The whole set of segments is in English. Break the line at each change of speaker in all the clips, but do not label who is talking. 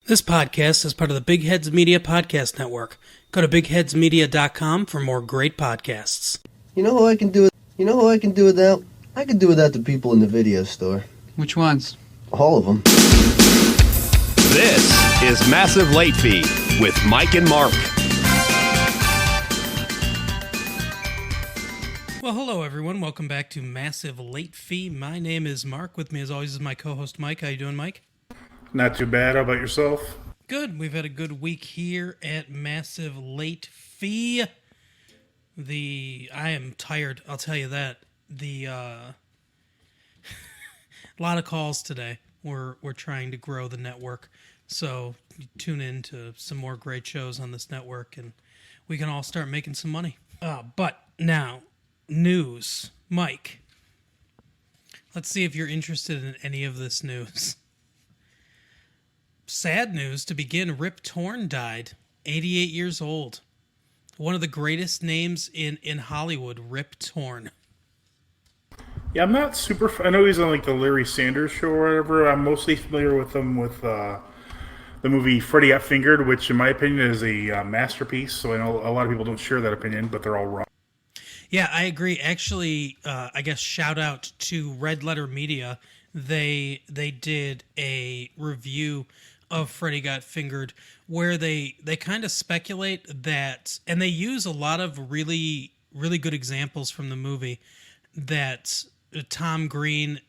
This podcast is part of the Big Heads Media Podcast Network. Go to bigheadsmedia.com for more great podcasts.
You know who I can do it? You know who I can do without? I can do without the people in the video store.
Which ones?
All of them.
This is Massive Late Fee with Mike and Mark.
Well, hello everyone. Welcome back to Massive Late Fee. My name is Mark. With me as always is my co-host Mike. How you doing, Mike?
Not too bad. How about yourself?
Good. We've had a good week here at Massive Late Fee. I am tired, I'll tell you that. A lot of calls today. We're trying to grow the network. So tune in to some more great shows on this network and we can all start making some money. But now, news. Mike, let's see if you're interested in any of this news. Sad news to begin. Rip Torn died, 88 years old. One of the greatest names in Hollywood, Rip Torn.
Yeah, I'm not super... I know he's on like the Larry Sanders Show or whatever. I'm mostly familiar with him with the movie Freddy Got Fingered, which in my opinion is a masterpiece. So I know a lot of people don't share that opinion, but they're all wrong.
Yeah, I agree. Actually, I guess shout out to Red Letter Media. They did a review of Freddy Got Fingered where they kind of speculate that, and they use a lot of really, really good examples from the movie, that Tom Green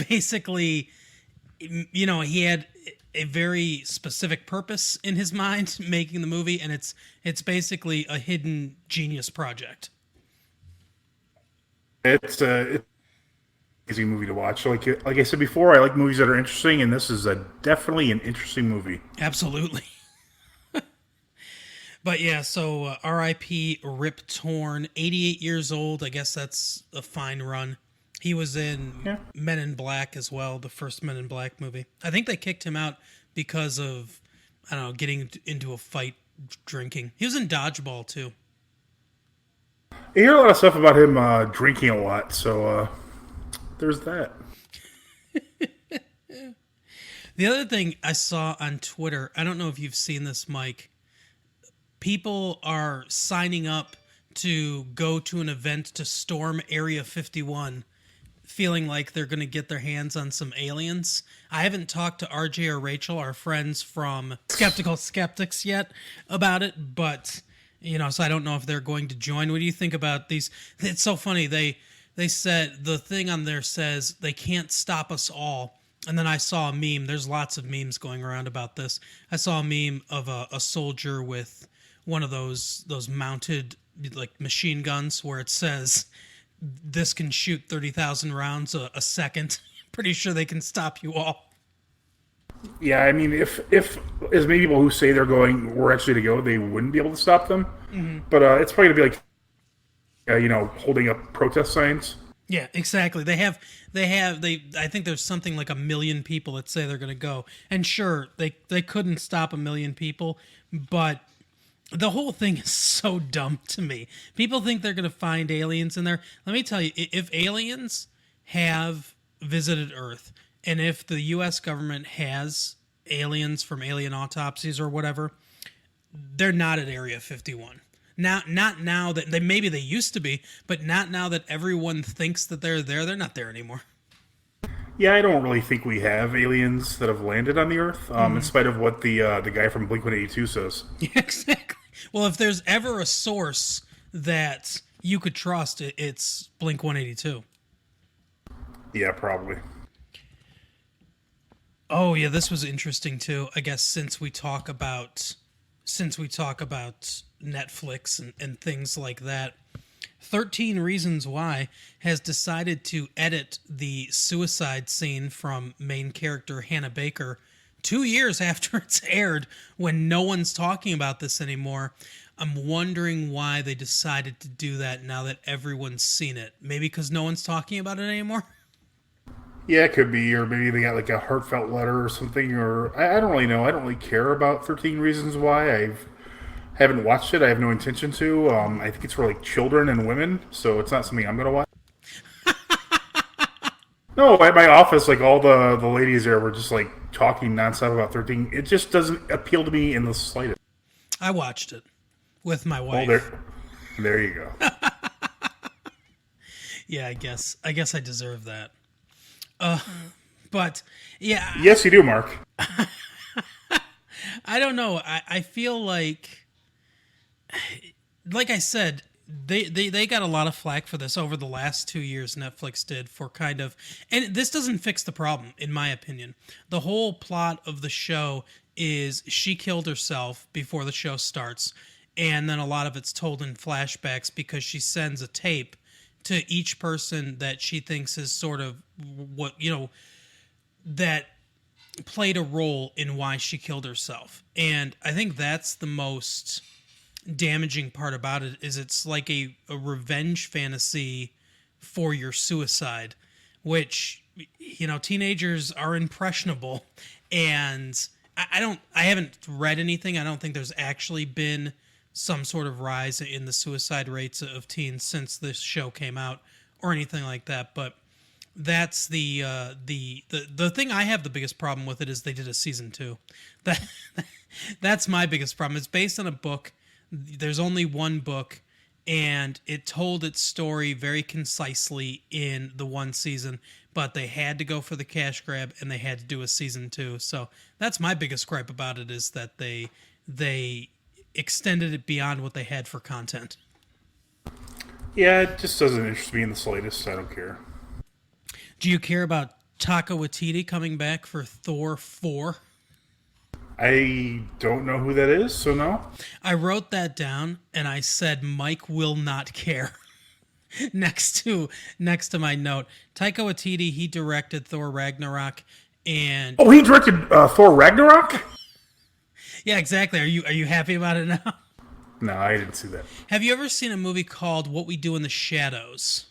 basically, you know, he had a very specific purpose in his mind making the movie, and it's basically a hidden genius project.
It's an easy movie to watch. Like I said before, I like movies that are interesting, and this is definitely an interesting movie.
Absolutely. But yeah, so R.I.P. Rip Torn, 88 years old. I guess that's a fine run. He was in Men in Black as well, the first Men in Black movie. I think they kicked him out because of, I don't know, getting into a fight drinking. He was in Dodgeball too.
I hear a lot of stuff about him drinking a lot, so there's that.
The other thing I saw on Twitter, I don't know if you've seen this, Mike. People are signing up to go to an event to storm Area 51, feeling like they're going to get their hands on some aliens. I haven't talked to RJ or Rachel, our friends from Skeptical Skeptics, yet about it, but, you know, so I don't know if they're going to join. What do you think about these? It's so funny. They said, the thing on there says, they can't stop us all. And then I saw a meme. There's lots of memes going around about this. I saw a meme of a soldier with one of those mounted like machine guns where it says this can shoot 30,000 rounds a second. Pretty sure they can stop you all.
Yeah, I mean, if as many people who say we're actually to go, they wouldn't be able to stop them. Mm-hmm. But it's probably going to be like, holding up protest signs.
Yeah, exactly. I think there's something like 1 million people that say they're going to go. And sure, they couldn't stop 1 million people, but the whole thing is so dumb to me. People think they're going to find aliens in there. Let me tell you, if aliens have visited Earth, and if the U.S. government has aliens from alien autopsies or whatever, they're not at Area 51. Not now that maybe they used to be, but not now that everyone thinks that they're there. They're not there anymore.
Yeah, I don't really think we have aliens that have landed on the Earth, in spite of what the guy from Blink-182 says.
Yeah, exactly. Well, if there's ever a source that you could trust, it's Blink-182.
Yeah, probably.
Oh, yeah, this was interesting too. I guess since we talk about Netflix and things like that, 13 Reasons Why has decided to edit the suicide scene from main character Hannah Baker 2 years after it's aired, when no one's talking about this anymore. I'm wondering why they decided to do that now that everyone's seen it. Maybe because no one's talking about it anymore?
Yeah, it could be, or maybe they got like a heartfelt letter or something, or I don't really know. I don't really care about 13 Reasons Why. I haven't watched it. I have no intention to. I think it's for like children and women, so it's not something I'm going to watch. No, at my office, like all the ladies there were just like talking nonstop about 13. It just doesn't appeal to me in the slightest.
I watched it with my
Well,
wife.
there you go.
Yeah, I guess I deserve that. But yeah,
Yes, you do, Mark.
I don't know. I feel like I said, they got a lot of flack for this over the last 2 years. Netflix did for kind of, and this doesn't fix the problem, in my opinion. The whole plot of the show is she killed herself before the show starts, and then a lot of it's told in flashbacks because she sends a tape to each person that she thinks is sort of what, that played a role in why she killed herself. And I think that's the most damaging part about it, is it's like a revenge fantasy for your suicide, which, teenagers are impressionable. And I haven't read anything. I don't think there's actually been some sort of rise in the suicide rates of teens since this show came out or anything like that. But that's the thing I have the biggest problem with it is they did a season 2. That's my biggest problem. It's based on a book. There's only one book, and it told its story very concisely in the one season, but they had to go for the cash grab and they had to do a season 2. So that's my biggest gripe about it, is that they extended it beyond what they had for content.
Yeah, it just doesn't interest me in the slightest. I don't care.
Do you care about Taika Waititi coming back for Thor 4?
I don't know who that is, so no.
I wrote that down and I said Mike will not care. next to my note. Taika Waititi, he directed Thor Ragnarok, and
Oh, he directed Thor Ragnarok?
yeah, exactly. Are you happy about it now?
No, I didn't see that.
Have you ever seen a movie called What We Do in the Shadows?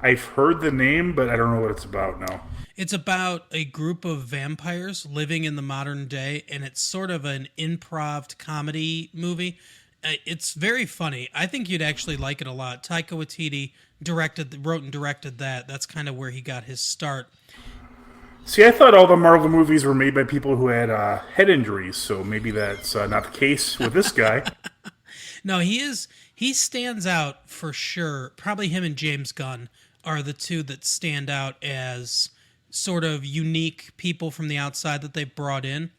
I've heard the name, but I don't know what it's about, no.
It's about a group of vampires living in the modern day, and it's sort of an improv comedy movie. It's very funny. I think you'd actually like it a lot. Taika Waititi wrote and directed that. That's kind of where he got his start.
See, I thought all the Marvel movies were made by people who had head injuries, so maybe that's not the case with this guy.
No, he stands out for sure. Probably him and James Gunn are the two that stand out as sort of unique people from the outside that they brought in.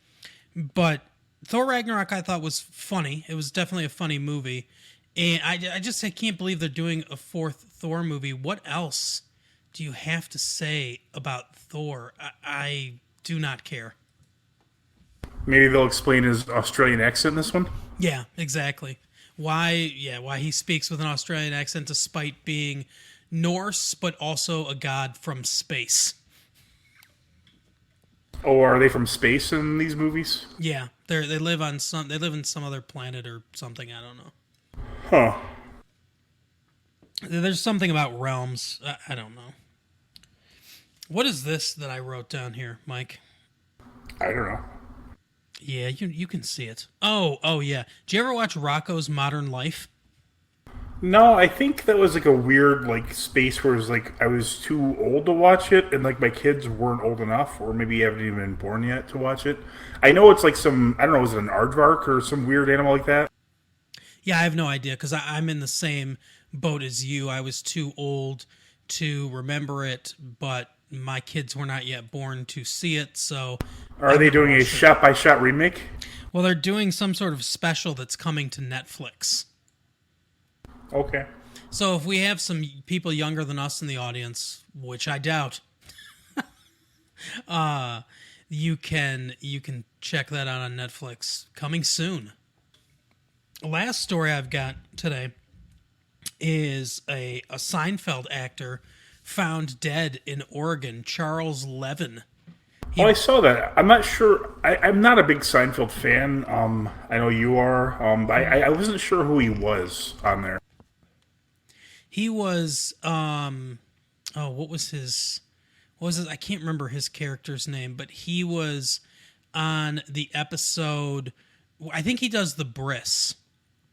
But Thor Ragnarok I thought was funny. It was definitely a funny movie. And I can't believe they're doing a 4th Thor movie. What else do you have to say about Thor? I do not care.
Maybe they'll explain his Australian accent in this one?
Yeah, exactly. Why he speaks with an Australian accent despite being Norse, but also a god from space.
Oh, are they from space in these movies?
Yeah, they live in some other planet or something. I don't know.
Huh.
There's something about realms. I don't know. What is this that I wrote down here, Mike?
I don't know.
Yeah, you can see it. Oh yeah. Did you ever watch Rocco's Modern Life?
No, I think that was like a weird space where it was I was too old to watch it, and my kids weren't old enough, or maybe haven't even been born yet to watch it. I know it's some, I don't know, is it an aardvark or some weird animal like that?
Yeah, I have no idea because I'm in the same boat as you. I was too old to remember it, but my kids were not yet born to see it. So,
are they doing a shot-by-shot remake?
Well, they're doing some sort of special that's coming to Netflix.
Okay.
So if we have some people younger than us in the audience, which I doubt, you can check that out on Netflix. Coming soon. Last story I've got today is a Seinfeld actor found dead in Oregon, Charles Levin.
I saw that. I'm not sure. I'm not a big Seinfeld fan. I know you are. But I wasn't sure who he was on there.
He was, what was his, I can't remember his character's name, but he was on the episode, I think he does the bris.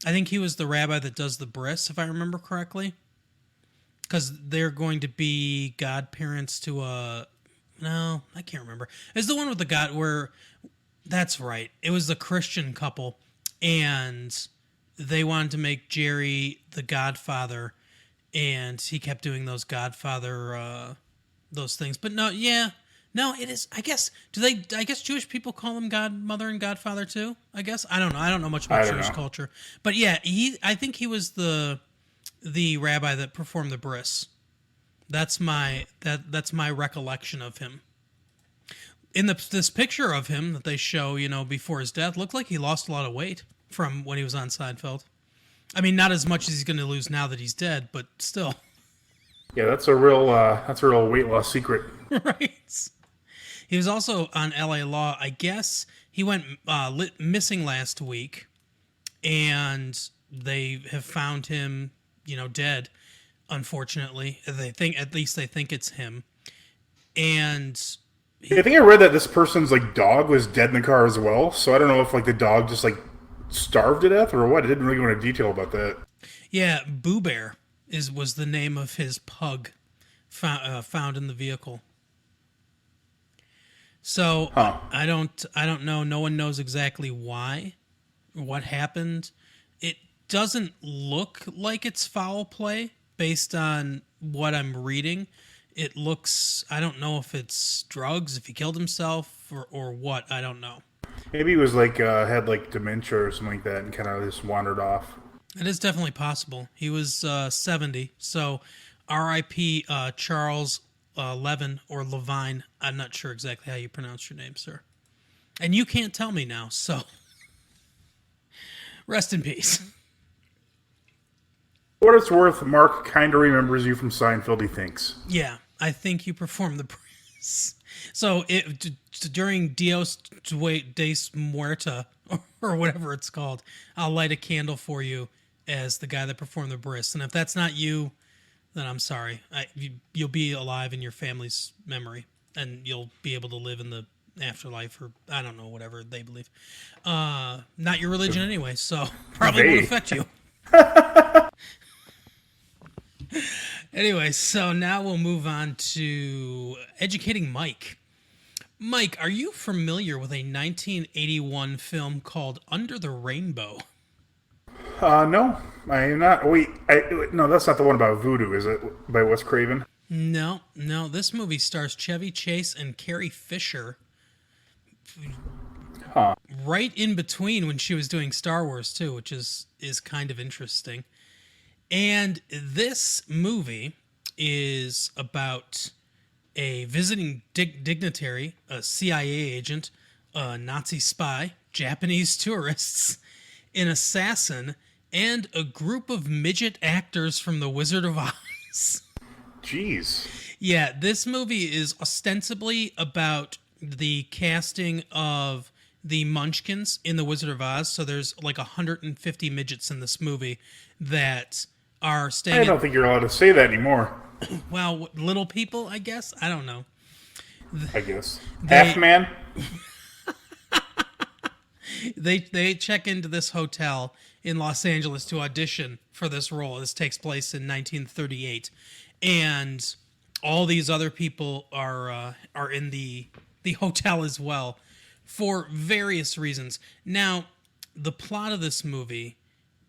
I think he was the rabbi that does the bris, if I remember correctly. Because they're going to be godparents to No, I can't remember. It's the one with the God where. That's right. It was the Christian couple, and they wanted to make Jerry the Godfather, and he kept doing those Godfather those things. But no, yeah, no, it is. I guess do they? I guess Jewish people call him Godmother and Godfather too. I guess I don't know. I don't know much about Jewish culture, but yeah, he. I think he was the rabbi that performed the bris. That's my recollection of him. In this picture of him that they show, before his death, looked like he lost a lot of weight from when he was on Seinfeld. I mean, not as much as he's going to lose now that he's dead, but still.
Yeah, that's a real weight loss secret.
Right. He was also on LA Law. I guess he went missing last week, and they have found him, dead. Unfortunately, at least they think it's him, and.
I think I read that this person's dog was dead in the car as well. So I don't know if the dog just starved to death or what. I didn't really go into detail about that.
Yeah, Boo Bear was the name of his pug found in the vehicle. So I don't know. No one knows exactly why or what happened. It doesn't look like it's foul play based on what I'm reading. It looks, I don't know if it's drugs, if he killed himself or what, I don't know.
Maybe he was had dementia or something like that and kind of just wandered off.
It is definitely possible. He was 70, so R.I.P. Charles Levin or Levine. I'm not sure exactly how you pronounce your name, sir. And you can't tell me now, so rest in peace.
For what it's worth, Mark kind of remembers you from Seinfeld, he thinks.
Yeah. I think you performed the bris. So during Dios de Muerta, or whatever it's called, I'll light a candle for you as the guy that performed the bris. And if that's not you, then I'm sorry. You'll be alive in your family's memory, and you'll be able to live in the afterlife, or I don't know, whatever they believe. Not your religion anyway, so probably won't affect you. Anyway, so now we'll move on to educating Mike. Mike, are you familiar with a 1981 film called Under the Rainbow?
No, I am not. Wait, no, that's not the one about voodoo, is it? By Wes Craven?
No. This movie stars Chevy Chase and Carrie Fisher. Right in between when she was doing Star Wars too, which is kind of interesting. And this movie is about a visiting dignitary, a CIA agent, a Nazi spy, Japanese tourists, an assassin, and a group of midget actors from The Wizard of Oz.
Jeez.
Yeah, this movie is ostensibly about the casting of the Munchkins in The Wizard of Oz. So there's 150 midgets in this movie that are staying.
I don't think you're allowed to say that anymore.
Well, little people, I guess. I don't know.
I guess half man.
They check into this hotel in Los Angeles to audition for this role. This takes place in 1938, and all these other people are in the hotel as well for various reasons. Now, the plot of this movie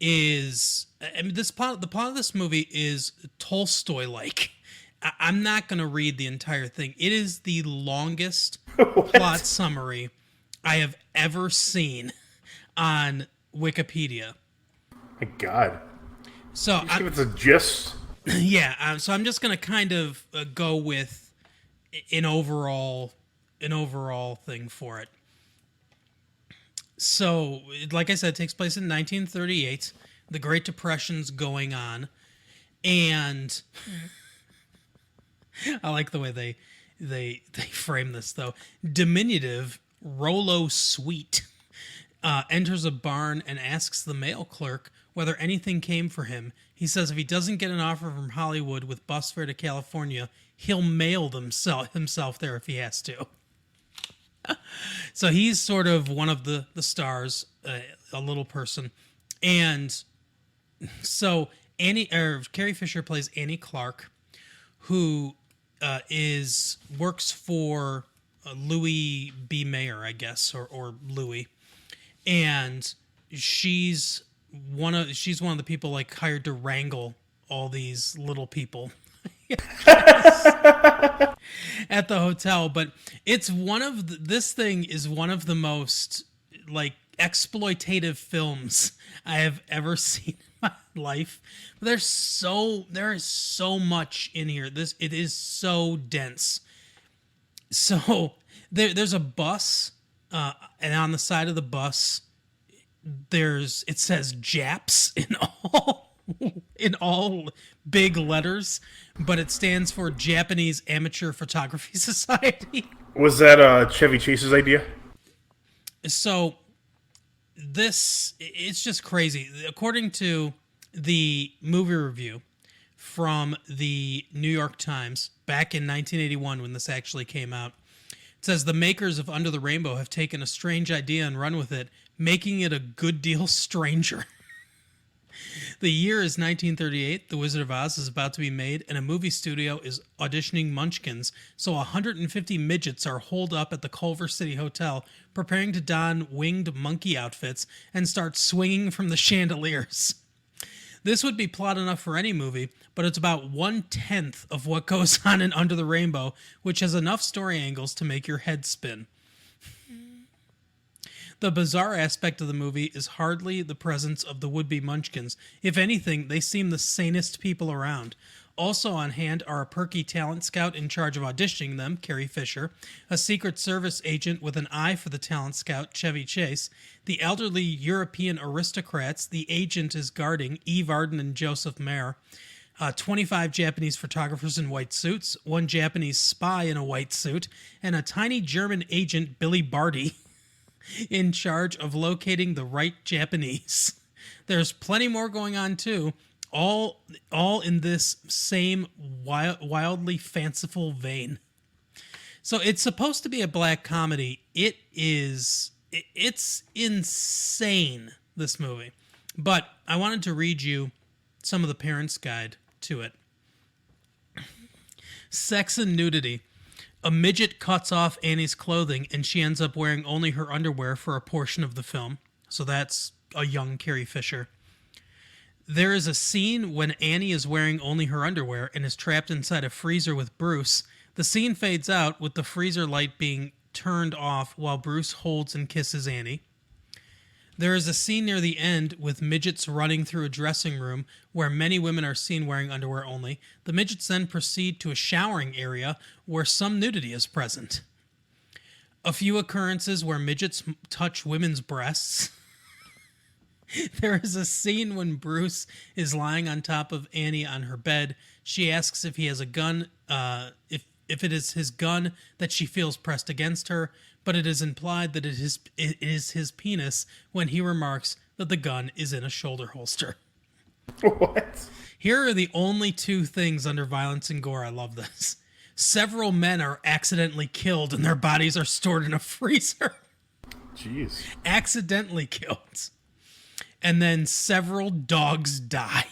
is, the plot of this movie is Tolstoy-like. I'm not going to read the entire thing. It is the longest plot summary I have ever seen on Wikipedia.
My God.
So
give it a gist.
Yeah. So I'm just going to kind of go with an overall thing for it. So, like I said, it takes place in 1938. The Great Depression's going on, and I like the way they frame this though. Diminutive Rollo Sweet enters a barn and asks the mail clerk whether anything came for him. He says if he doesn't get an offer from Hollywood with bus fare to California, he'll mail himself there if he has to. So he's sort of one of the stars, a little person. And so Carrie Fisher plays Annie Clark, who works for Louis B. Mayer, I guess, or Louis, and she's one of the people like hired to wrangle all these little people at the hotel. But it's this thing is one of the most like exploitative films I have ever seen in my life. There is so much in here. It is so dense. So there's a bus, and on the side of the bus, it says Japs in all big letters, but it stands for Japanese Amateur Photography Society.
Was that Chevy Chase's idea?
So it's just crazy. According to the movie review from the New York Times back in 1981 when this actually came out, it says the makers of Under the Rainbow have taken a strange idea and run with it, making it a good deal stranger. The year is 1938. The Wizard of Oz is about to be made, and a movie studio is auditioning Munchkins, so 150 midgets are holed up at the Culver City Hotel, preparing to don winged monkey outfits and start swinging from the chandeliers. This would be plot enough for any movie, but it's about 1/10 of what goes on in Under the Rainbow, which has enough story angles to make your head spin. The bizarre aspect of the movie is hardly the presence of the would-be Munchkins. If anything, they seem the sanest people around. Also on hand are a perky talent scout in charge of auditioning them, Carrie Fisher, a Secret Service agent with an eye for the talent scout, Chevy Chase, the elderly European aristocrats the agent is guarding, Eve Arden and Joseph Mayer, 25 Japanese photographers in white suits, one Japanese spy in a white suit, and a tiny German agent, Billy Barty, in charge of locating the right Japanese. There's plenty more going on too, all in this same wildly fanciful vein. So it's supposed to be a black comedy. It's insane, this movie. But I wanted to read you some of the parents' guide to it. Sex and nudity. A midget cuts off Annie's clothing, and she ends up wearing only her underwear for a portion of the film. So that's a young Carrie Fisher. There is a scene when Annie is wearing only her underwear and is trapped inside a freezer with Bruce. The scene fades out with the freezer light being turned off while Bruce holds and kisses Annie. There is a scene near the end with midgets running through a dressing room where many women are seen wearing underwear only. The midgets then proceed to a showering area where some nudity is present. A few occurrences where midgets touch women's breasts. There is a scene when Bruce is lying on top of Annie on her bed. She asks if he has a gun, if it is his gun that she feels pressed against her, but it is implied that it is his penis when he remarks that the gun is in a shoulder holster.
What?
Here are the only two things under violence and gore. I love this. Several men are accidentally killed and their bodies are stored in a freezer.
Jeez.
Accidentally killed. And then several dogs die.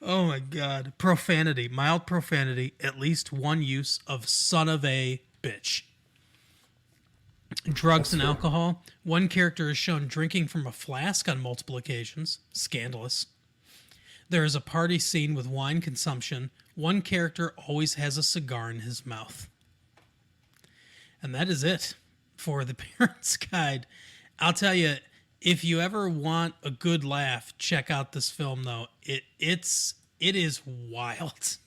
Oh my God. Profanity. Mild profanity. At least one use of son of a bitch. Drugs and alcohol. One character is shown drinking from a flask on multiple occasions. Scandalous. There is a party scene with wine consumption. One character always has a cigar in his mouth. And that is it for the Parents' Guide. I'll tell you, if you ever want a good laugh, check out this film, though. It is wild.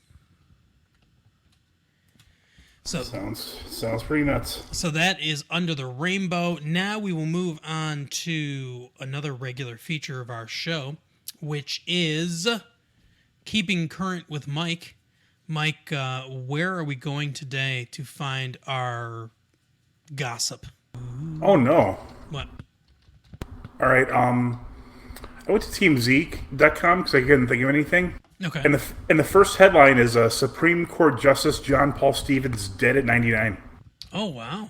So
sounds pretty nuts.
So that is Under the Rainbow. Now we will move on to another regular feature of our show, which is Keeping Current with Mike. Mike, where are we going today to find our gossip?
Oh no.
What?
All right. I went to TeamZeke.com because I couldn't think of anything.
Okay.
And the first headline is Supreme Court Justice John Paul Stevens dead at 99.
Oh wow.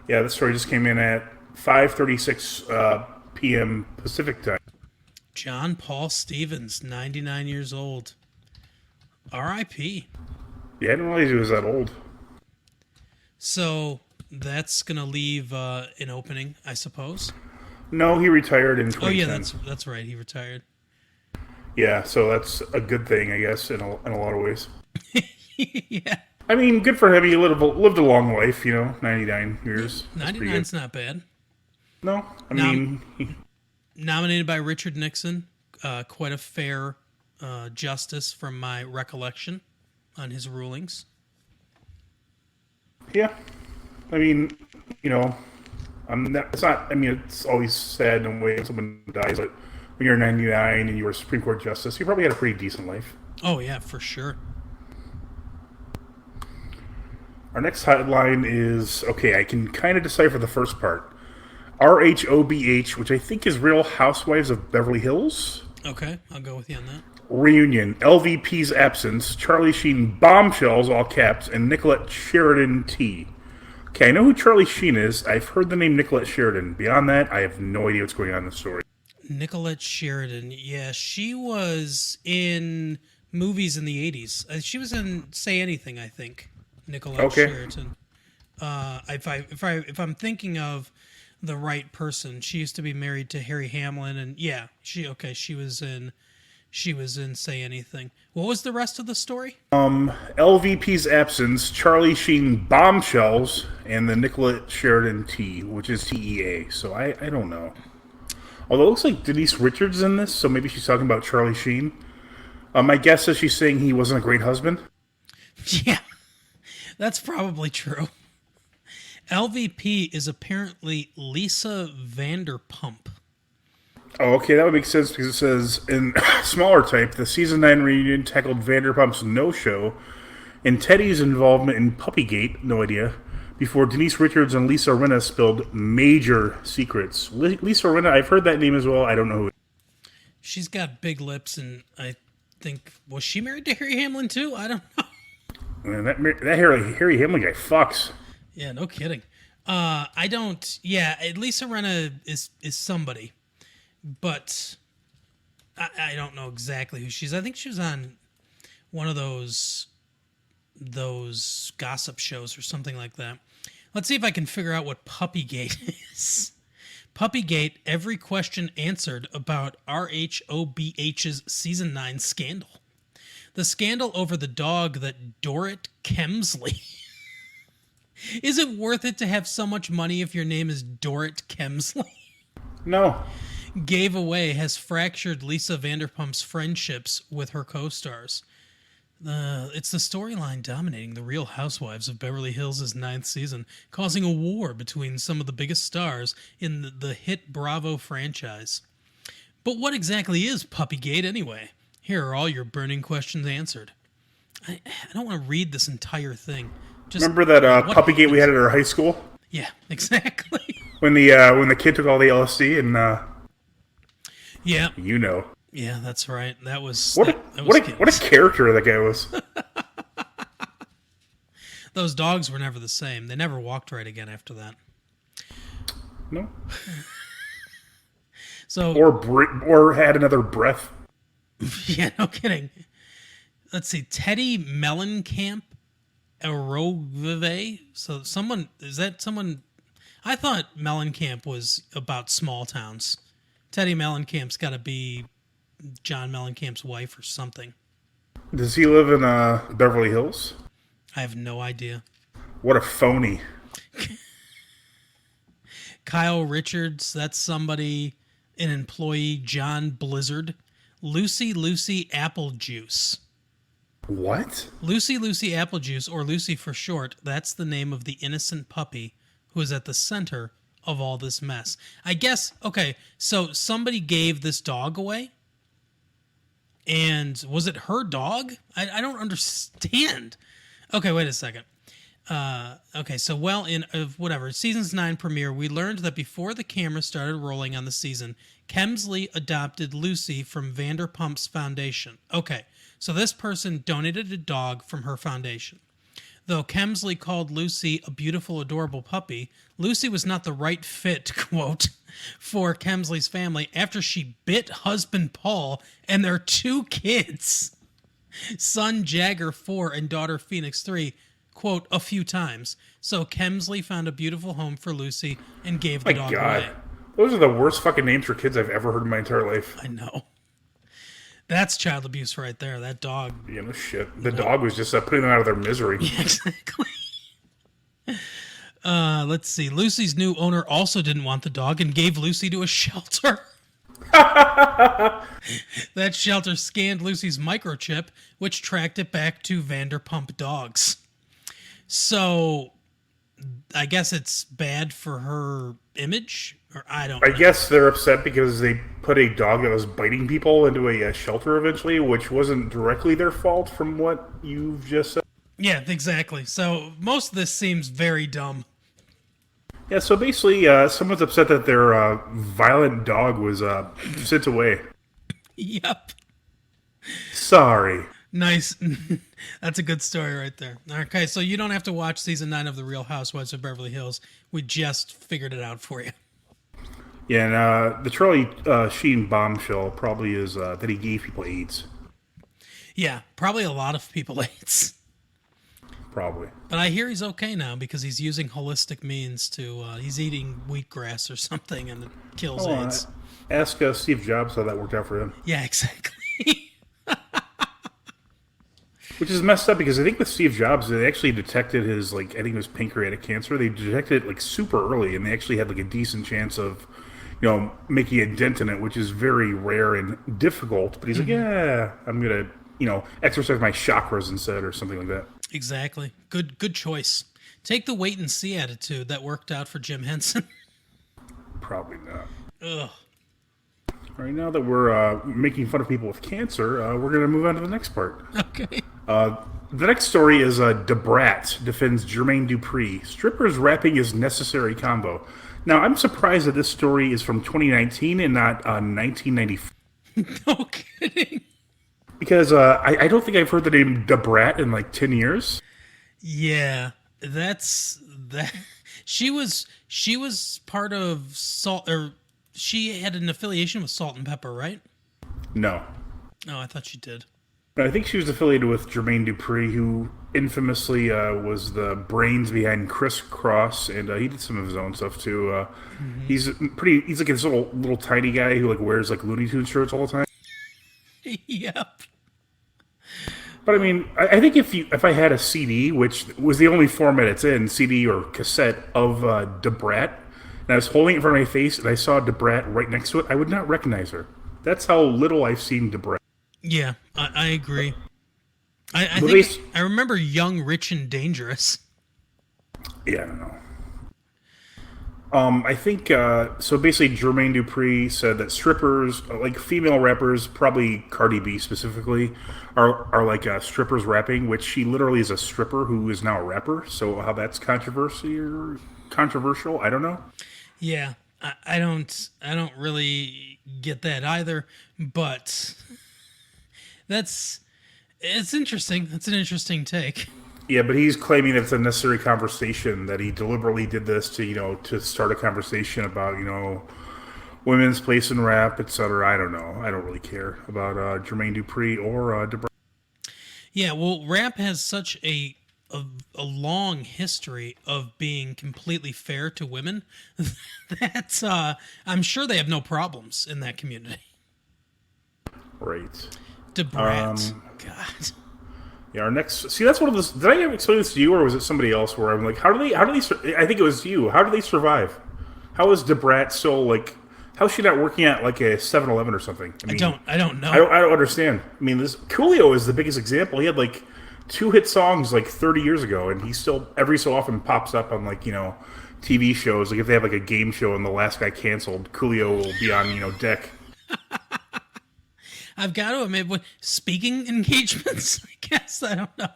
Yeah, this story just came in at 5:36 p.m. Pacific time.
John Paul Stevens, 99 years old. R.I.P.
Yeah, I didn't realize he was that old.
So that's gonna leave an opening, I suppose.
No, he retired in
Oh
2010.
yeah, that's right. He retired.
Yeah, so that's a good thing, I guess, in a lot of ways.
Yeah,
I mean, good for him. He lived a long life, 99 years. That's pretty good.
99's not bad.
No, I
Nom-
mean,
Nominated by Richard Nixon. Quite a fair justice from my recollection on his rulings.
yeah. I mean, you know, it's not. I mean, it's always sad in a way when someone dies, but when you're 99 and you were a Supreme Court justice, you probably had a pretty decent life.
Oh yeah, for sure.
Our next headline is okay. I can kind of decipher the first part. RHOBH, which I think is Real Housewives of Beverly Hills.
Okay, I'll go with you on that.
Reunion. LVP's absence. Charlie Sheen bombshells, all caps, and Nicolette Sheridan T. Okay, I know who Charlie Sheen is. I've heard the name Nicolette Sheridan. Beyond that, I have no idea what's going on in the story.
Nicolette Sheridan. Yeah, she was in movies in the 80s. She was in Say Anything, I think. Nicolette Sheridan. If I'm thinking of the right person, she used to be married to Harry Hamlin, and yeah, she was in Say Anything. What was the rest of the story?
LVP's absence, Charlie Sheen bombshells, and the Nicolette Sheridan T, which is TEA. So I don't know. Although it looks like Denise Richards is in this, so maybe she's talking about Charlie Sheen. My guess is she's saying he wasn't a great husband.
Yeah, that's probably true. LVP is apparently Lisa Vanderpump.
Oh, okay, that would make sense because it says in smaller type, the season 9 reunion tackled Vanderpump's no-show and Teddy's involvement in Puppygate, no idea, before Denise Richards and Lisa Rinna spilled major secrets. Lisa Rinna, I've heard that name as well. I don't know who.
She's got big lips, and I think, was she married to Harry Hamlin too? I don't know.
Man, that Harry Hamlin guy fucks.
Yeah, no kidding. I don't. Yeah, Lisa Rinna is somebody, but I don't know exactly who she is. I think she was on one of those gossip shows or something like that. Let's see if I can figure out what Puppygate is. Puppygate, every question answered about RHOBH's season 9 scandal. The scandal over the dog that Dorrit Kemsley. Is it worth it to have so much money if your name is Dorrit Kemsley?
No.
Gave away has fractured Lisa Vanderpump's friendships with her co-stars. It's the storyline dominating the Real Housewives of Beverly Hills' 9th season, causing a war between some of the biggest stars in the hit Bravo franchise. But what exactly is Puppygate anyway? Here are all your burning questions answered. I don't want to read this entire thing. Just
remember that Puppygate we had at our high school?
Yeah, exactly.
When the kid took all the LSD and
yeah,
you know.
Yeah, that's right. That was
what a character that guy was.
Those dogs were never the same. They never walked right again after that.
No.
So
or had another breath.
Yeah, no kidding. Let's see, Teddy Mellencamp Arovive. So someone I thought Mellencamp was about small towns. Teddy Mellencamp's got to be John Mellencamp's wife or something.
Does he live in Beverly Hills?
I have no idea.
What a phony.
Kyle Richards, that's somebody, an employee, John Blizzard. Lucy Apple Juice.
What?
Lucy Apple Juice, or Lucy for short, that's the name of the innocent puppy who is at the center of all this mess. I guess, okay, so somebody gave this dog away? And was it her dog? I don't understand. Okay, wait a second. Okay, so in season's 9 premiere, we learned that before the camera started rolling on the season, Kemsley adopted Lucy from Vanderpump's foundation. Okay, so this person donated a dog from her foundation. Though Kemsley called Lucy a beautiful, adorable puppy, Lucy was not the right fit, quote, for Kemsley's family after she bit husband Paul and their 2 kids. son Jagger 4 and daughter Phoenix 3, quote, a few times. So Kemsley found a beautiful home for Lucy and gave the
My
dog
God.
away.
Those are the worst fucking names for kids I've ever heard in my entire life.
I know. That's child abuse right there. That dog.
Yeah, no shit. The dog was just putting them out of their misery.
Yeah, exactly. Let's see. Lucy's new owner also didn't want the dog and gave Lucy to a shelter. That shelter scanned Lucy's microchip, which tracked it back to Vanderpump Dogs. So, I guess it's bad for her image, or I don't know.
I guess they're upset because they put a dog that was biting people into a shelter eventually, which wasn't directly their fault from what you've just said.
Yeah, exactly. So, most of this seems very dumb.
Yeah, so basically, someone's upset that their violent dog was sent away.
Yep.
Sorry.
Nice. That's a good story right there. Okay, so you don't have to watch season 9 of The Real Housewives of Beverly Hills. We just figured it out for you.
Yeah, and the Charlie Sheen bombshell probably is that he gave people AIDS.
Yeah, probably a lot of people AIDS.
Probably.
But I hear he's okay now because he's using holistic means to, he's eating wheatgrass or something and it kills AIDS.
Ask Steve Jobs how that worked out for him.
Yeah, exactly.
Which is messed up because I think with Steve Jobs, they actually detected his, I think it was pancreatic cancer. They detected it, super early, and they actually had, a decent chance of, making a dent in it, which is very rare and difficult. But he's like, yeah, I'm going to, exercise my chakras instead or something like that.
Exactly. Good choice. Take the wait and see attitude. That worked out for Jim Henson.
Probably not.
Ugh.
All right, now that we're making fun of people with cancer, we're going to move on to the next part.
Okay.
The next story is Debrat defends Jermaine Dupri. Strippers rapping is necessary combo. Now, I'm surprised that this story is from 2019 and not 1994.
No kidding.
Because I don't think I've heard the name Debrat in 10 years.
Yeah, that's that. She was part of Salt, or she had an affiliation with Salt and Pepper, right?
No.
Oh, I thought she did.
I think she was affiliated with Jermaine Dupri, who infamously was the brains behind Criss Cross, and he did some of his own stuff too. He's he's like this little tiny guy who wears Looney Tunes shirts all the time.
Yep.
But I mean, I think if I had a CD, which was the only format it's in, CD or cassette of Debrat, and I was holding it in front of my face and I saw Debrat right next to it, I would not recognize her. That's how little I've seen Debrat.
Yeah, I agree. I remember Young, Rich, and Dangerous.
Yeah, I don't know. I think, so basically Jermaine Dupri said that strippers, female rappers, probably Cardi B specifically, are strippers rapping, which she literally is a stripper who is now a rapper. So how that's controversial, I don't know.
Yeah, I don't really get that either, but it's interesting. That's an interesting take.
Yeah, but he's claiming it's a necessary conversation, that he deliberately did this to, to start a conversation about, women's place in rap, etc. I don't know. I don't really care about Jermaine Dupri or Debra. Yeah,
well, rap has such a long history of being completely fair to women that I'm sure they have no problems in that community.
Right.
Debrat. God.
Yeah, our next. See, that's one of those. Did I ever explain this to you, or was it somebody else? Where I'm like, how do they? I think it was you. How do they survive? How is Debrat so How is she not working at a 7-Eleven or something? I
don't know.
I don't understand. I mean, this Coolio is the biggest example. He had 2 hit songs 30 years ago, and he still every so often pops up on TV shows. If they have a game show and the last guy canceled, Coolio will be on deck.
I've got to admit, speaking engagements, I guess, I don't know.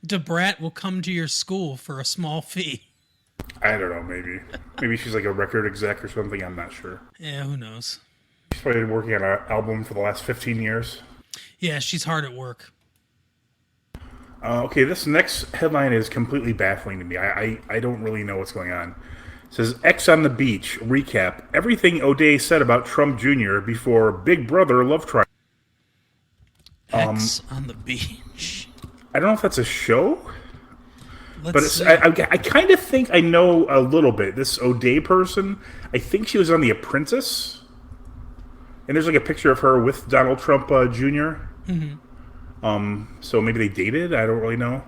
Debrat will come to your school for a small fee.
I don't know, maybe. Maybe she's a record exec or something, I'm not sure.
Yeah, who knows?
She's probably been working on an album for the last 15 years.
Yeah, she's hard at work.
Okay, this next headline is completely baffling to me. I don't really know what's going on. It says, X on the Beach, recap, everything O'Day said about Trump Jr. before Big Brother love trial.
X on the beach.
I don't know if that's a show,
Let's
but
see.
I kind of think I know a little bit. This O'Day person, I think she was on The Apprentice, and there's like a picture of her with Donald Trump Jr. So maybe they dated. I don't really know.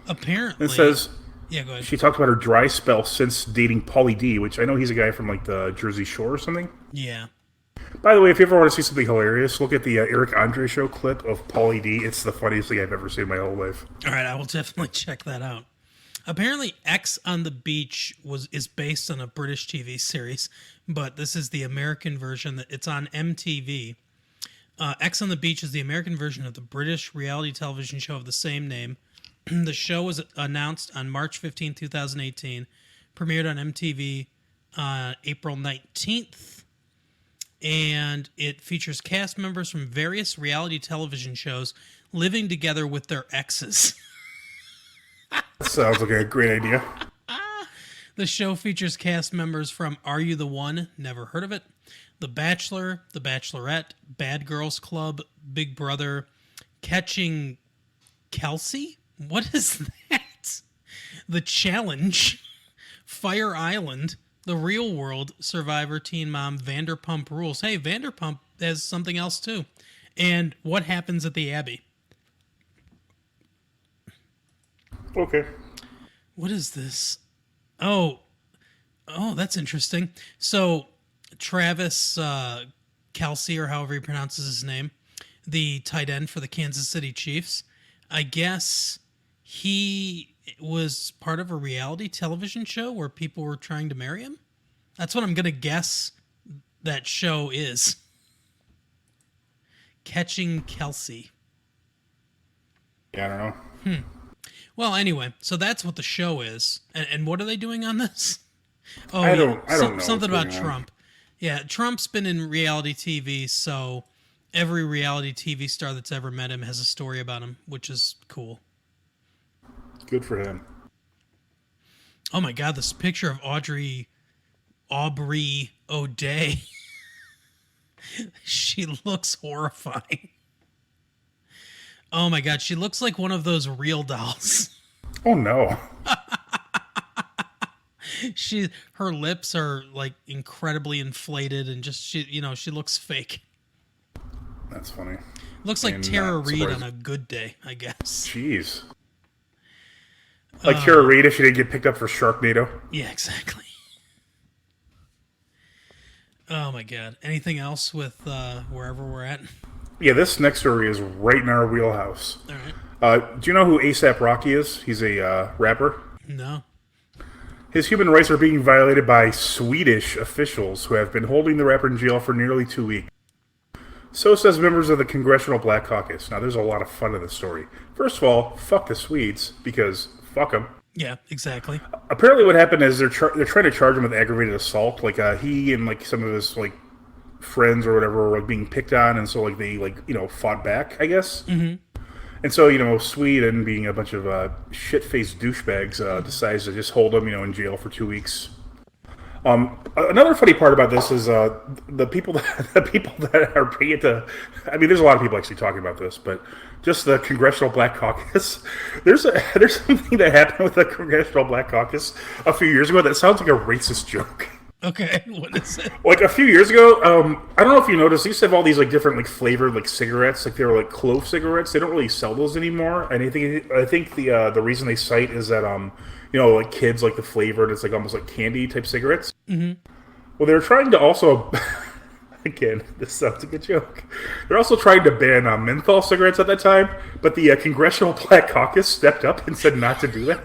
Apparently,
It says
yeah. Go ahead.
she talked about her dry spell since dating Pauly D, which I know he's a guy from like the Jersey Shore or something.
Yeah.
By the way, if you ever want to see something hilarious, look at the Eric Andre show clip of Pauly D. It's the funniest thing I've ever seen in my whole life.
All right, I will definitely check that out. Apparently, X on the Beach is based on a British TV series, but this is the American version. That it's on MTV. X on the Beach is the American version of the British reality television show of the same name. The show was announced on March 15, 2018, premiered on MTV April 19th, and it features cast members from various reality television shows living together with their exes.
Sounds like a great idea.
The show features cast members from Are You the One? Never heard of it. The Bachelor, The Bachelorette, Bad Girls Club, Big Brother, Catching Kelsey? What is that? The Challenge, Fire Island, The Real World, Survivor, Teen Mom, Vanderpump Rules. Hey, Vanderpump has something else too. And What Happens at the Abbey.
Okay.
What is this? Oh, that's interesting. So, Travis Kelsey, or however he pronounces his name, the tight end for the Kansas City Chiefs, I guess he was part of a reality television show where people were trying to marry him. That's what I'm going to guess that show is. Catching Kelsey.
Yeah, I don't know.
Well, anyway, so that's what the show is. And what are they doing on this? Oh,
I don't know
Something
what's
about
going on.
Trump. Yeah, Trump's been in reality TV, so every reality TV star that's ever met him has a story about him, which is cool.
Good for him.
Oh my God, this picture of Aubrey O'Day. She looks horrifying. Oh my God, she looks like one of those real dolls.
Oh no.
Her lips are like incredibly inflated and just she looks fake.
That's funny.
Looks like
And,
Tara Reid on
surprising.
a good day, I guess.
Jeez. Like Tara Reid if she didn't get picked up for Sharknado.
Yeah, exactly. Oh my God. Anything else with wherever we're at?
Yeah, this next story is right in our wheelhouse.
All right.
Do you know who A$AP Rocky is? He's a rapper.
No.
His human rights are being violated by Swedish officials who have been holding the rapper in jail for nearly 2 weeks. So says members of the Congressional Black Caucus. Now, there's a lot of fun in this story. First of all, fuck the Swedes, because fuck them.
Yeah, exactly.
Apparently what happened is they're trying to charge him with aggravated assault. Like, he and, like, some of his, like, friends or whatever were, like, being picked on, and so, like, they, like, fought back, I guess. Mm-hmm. And so, Sweden, being a bunch of shit-faced douchebags, decides to just hold him, in jail for 2 weeks. Another funny part about this is the people that are paid to. I mean, there's a lot of people actually talking about this, but just the Congressional Black Caucus. There's something that happened with the Congressional Black Caucus a few years ago that sounds like a racist joke.
Okay, what is it?
Like a few years ago, I don't know if you noticed, they used to have all these like different like flavored like cigarettes, like they were like clove cigarettes. They don't really sell those anymore. And I think the reason they cite is that like kids like the flavored, it's like almost like candy type cigarettes. Mm-hmm. Well, they're trying to also, again, this sounds like a joke. They're also trying to ban menthol cigarettes at that time, but the Congressional Black Caucus stepped up and said not to do that.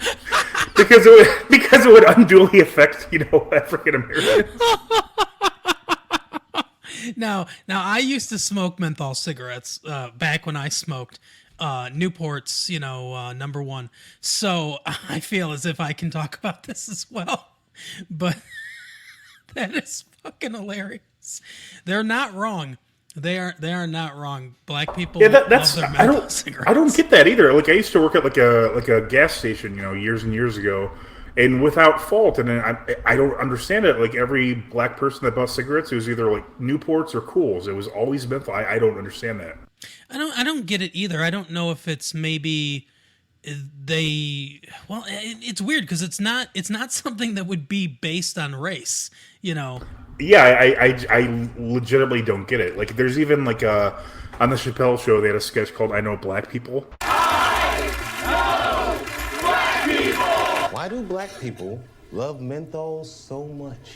Because it would unduly affect, African Americans.
Now I used to smoke menthol cigarettes back when I smoked Newport's, number one. So I feel as if I can talk about this as well. But that is fucking hilarious. They're not wrong. They are not wrong. Black people
that's
love their menthol cigarettes.
I don't get that either. Like I used to work at like a gas station, years and years ago, and without fault. And I don't understand it. Like every black person that bought cigarettes, it was either like Newports or Cools. It was always menthol. I don't understand that.
I don't get it either. I don't know if it's maybe they it's weird because it's not something that would be based on race, you know.
Yeah, I legitimately don't get it. Like, there's even like on the Chappelle show, they had a sketch called "I Know Black People."
Why do black people love menthols so much?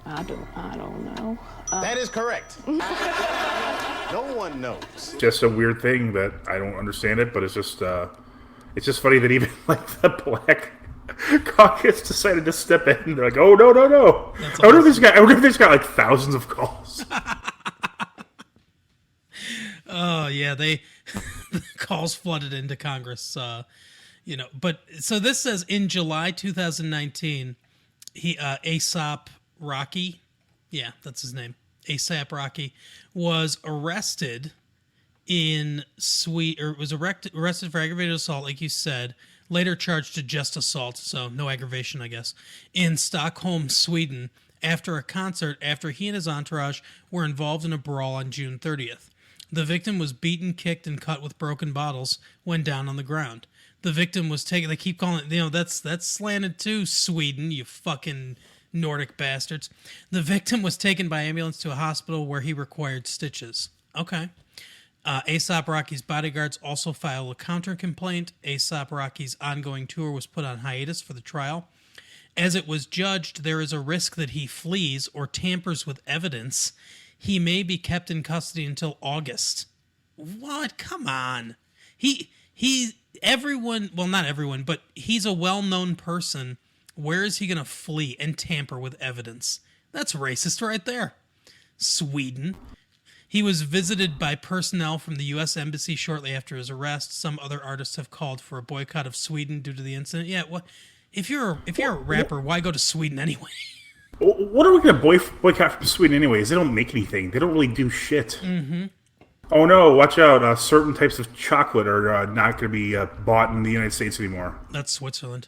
I don't know.
That is correct. No one knows.
Just a weird thing that I don't understand it, but it's just funny that even like the black caucus decided to step in. They're like, "Oh no, no, no!" I wonder if this got like thousands of calls.
Oh yeah, they the calls flooded into Congress. But so this says in July 2019, he Aesop Rocky, yeah, that's his name. ASAP Rocky was arrested arrested for aggravated assault, like you said. Later charged to just assault, so no aggravation, I guess, in Stockholm, Sweden, after a concert after he and his entourage were involved in a brawl on June 30th. The victim was beaten, kicked, and cut with broken bottles when down on the ground. The victim was taken. They keep calling it, that's slanted too, Sweden, you fucking Nordic bastards. The victim was taken by ambulance to a hospital where he required stitches. Okay. A$AP Rocky's bodyguards also filed a counter complaint. A$AP Rocky's ongoing tour was put on hiatus for the trial. As it was judged, there is a risk that he flees or tampers with evidence. He may be kept in custody until August. What? Come on. Everyone, well, not everyone, but he's a well-known person. Where is he going to flee and tamper with evidence? That's racist right there. Sweden. He was visited by personnel from the U.S. Embassy shortly after his arrest. Some other artists have called for a boycott of Sweden due to the incident. Yeah, well, if you're a rapper, why go to Sweden anyway?
What are we going to boycott from Sweden anyways? They don't make anything. They don't really do shit.
Mm-hmm.
Oh no, watch out. Certain types of chocolate are not going to be bought in the United States anymore.
That's Switzerland.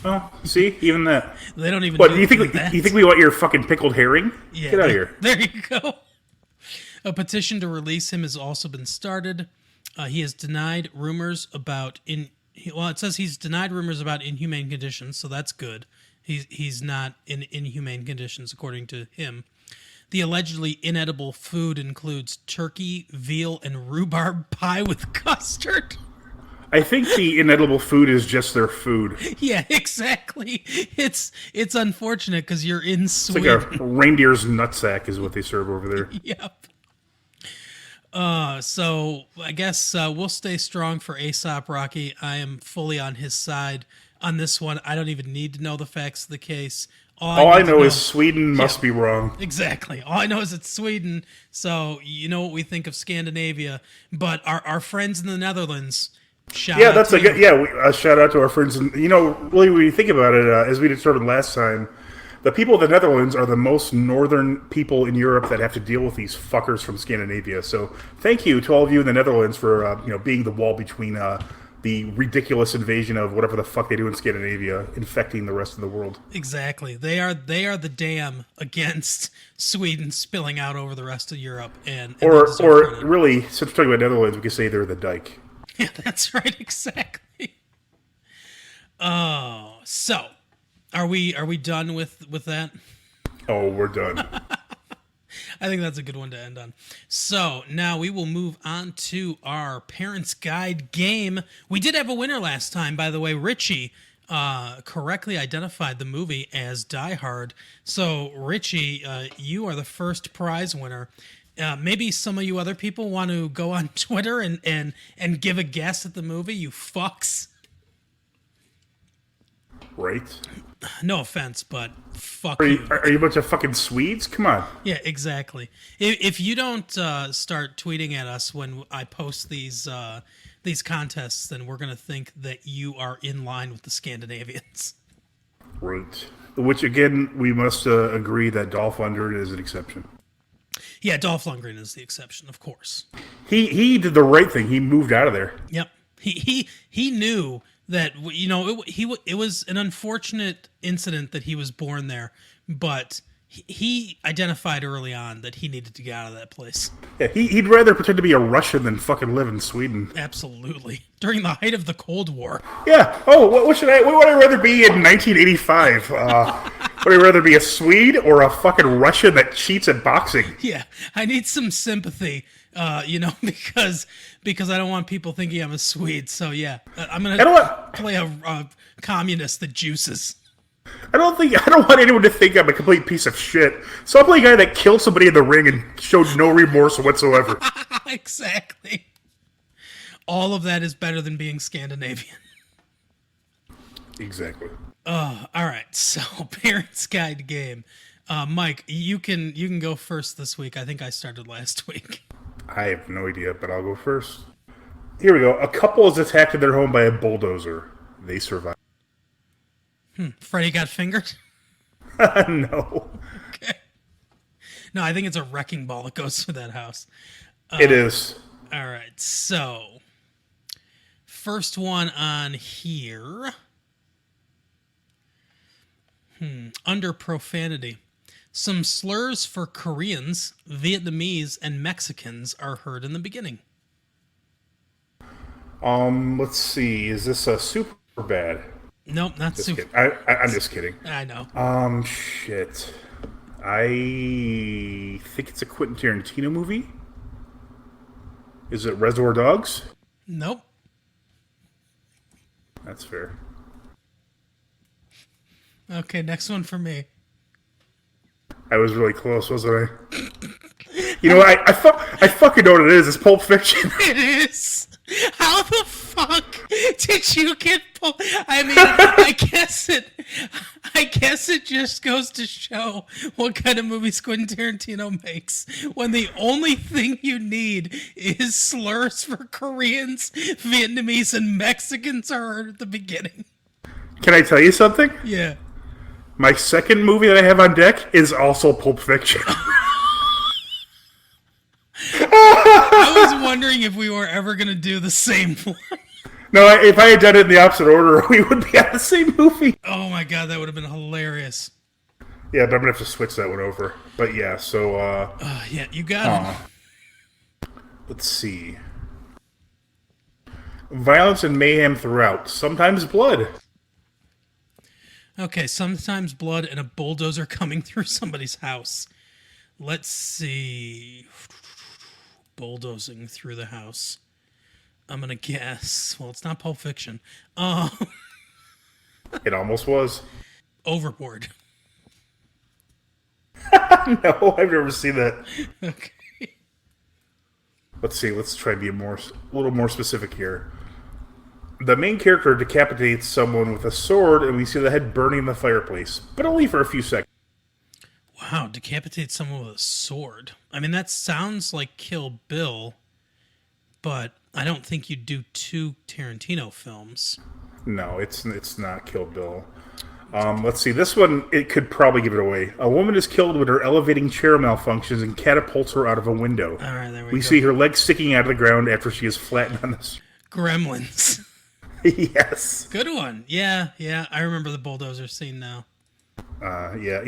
Oh, see? Even that.
They don't even
What,
do
you think
that.
you think we want your fucking pickled herring?
Yeah,
Get out of here.
There you go. A petition to release him has also been started. He has denied rumors about it says he's denied rumors about inhumane conditions, so that's good. He's not in inhumane conditions, according to him. The allegedly inedible food includes turkey, veal, and rhubarb pie with custard.
I think the inedible food is just their food.
Yeah, exactly. It's unfortunate because you're in Sweden.
It's like a reindeer's nutsack is what they serve over there.
Yep. So I guess we'll stay strong for A$AP Rocky. I am fully on his side on this one. I don't even need to know the facts of the case. All I know
is Sweden must be wrong.
Exactly. All I know is it's Sweden. So you know what we think of Scandinavia, but our friends in the Netherlands. Shout out to our friends. And really, when you think about it, as we determined last time, the people of the Netherlands are the most northern people in Europe that have to deal with these fuckers from Scandinavia. So thank you to all of you in the Netherlands for being the wall between the ridiculous invasion of whatever the fuck they do in Scandinavia, infecting the rest of the world. Exactly. They are the dam against Sweden spilling out over the rest of Europe. Or
really, since we're talking about Netherlands, we could say they're the dike.
Yeah, that's right. Exactly. Oh, so are we done with that?
Oh, we're done.
I think that's a good one to end on. So now we will move on to our Parents Guide game. We did have a winner last time, by the way. Richie correctly identified the movie as Die Hard. So Richie, you are the first prize winner. Maybe some of you other people want to go on Twitter and give a guess at the movie, you fucks.
Right?
No offense, but fuck you.
Are you a bunch of fucking Swedes? Come on.
Yeah, exactly. If you don't start tweeting at us when I post these contests, then we're going to think that you are in line with the Scandinavians.
Right. Which, again, we must agree that Dolph Lundgren is an exception.
Yeah, Dolph Lundgren is the exception, of course.
He did the right thing. He moved out of there.
Yep. He knew that it was an unfortunate incident that he was born there, but he identified early on that he needed to get out of that place.
Yeah, he'd rather pretend to be a Russian than fucking live in Sweden.
Absolutely. During the height of the Cold War.
Yeah. Oh, what would I rather be in 1985? Would I rather be a Swede or a fucking Russian that cheats at boxing?
Yeah, I need some sympathy, because I don't want people thinking I'm a Swede. So yeah, I'm gonna play a communist that juices.
I don't want anyone to think I'm a complete piece of shit. So I'll play a guy that killed somebody in the ring and showed no remorse whatsoever.
Exactly. All of that is better than being Scandinavian.
Exactly.
All right. So, Parents Guide game. Mike, you can go first this week. I think I started last week.
I have no idea, but I'll go first. Here we go. A couple is attacked in their home by a bulldozer. They survive.
Freddy got fingered?
No.
Okay. No, I think it's a wrecking ball that goes through that house.
It is.
All right. So, first one on here. Under profanity. Some slurs for Koreans, Vietnamese, and Mexicans are heard in the beginning.
Let's see. Is this a super bad?
Nope, not
Just
super.
kidding. I'm just kidding.
I know.
Shit. I think it's a Quentin Tarantino movie. Is it Reservoir Dogs?
Nope.
That's fair.
Okay, next one for me.
I was really close, wasn't I? You know what? I fucking know what it is. It's Pulp Fiction.
It is. How the fuck did you get pulled? I mean, I guess it just goes to show what kind of movies Quentin Tarantino makes. When the only thing you need is slurs for Koreans, Vietnamese, and Mexicans are heard at the beginning.
Can I tell you something?
Yeah.
My second movie that I have on deck is also Pulp Fiction.
I was wondering if we were ever going to do the same one.
No, if I had done it in the opposite order, we would be on the same movie.
Oh my god, that would have been hilarious.
Yeah, but I'm going to have to switch that one over. But yeah, so...
Yeah, you got it.
Let's see. Violence and mayhem throughout. Sometimes blood.
Okay, sometimes blood and a bulldozer coming through somebody's house. Let's see. Bulldozing through the house. I'm gonna guess. Well, it's not Pulp Fiction.
It almost was.
Overboard.
No, I've never seen that.
Okay.
Let's see. Let's try to be a little more specific here. The main character decapitates someone with a sword, and we see the head burning in the fireplace, but only for a few seconds.
Wow, decapitate someone with a sword. I mean, that sounds like Kill Bill, but I don't think you'd do two Tarantino films.
No, it's not Kill Bill. Let's see. This one, it could probably give it away. A woman is killed when her elevating chair malfunctions and catapults her out of a window.
All right, there we go.
We see her legs sticking out of the ground after she is flattened on this.
Gremlins.
Yes.
Good one. Yeah. I remember the bulldozer scene now.
Yeah.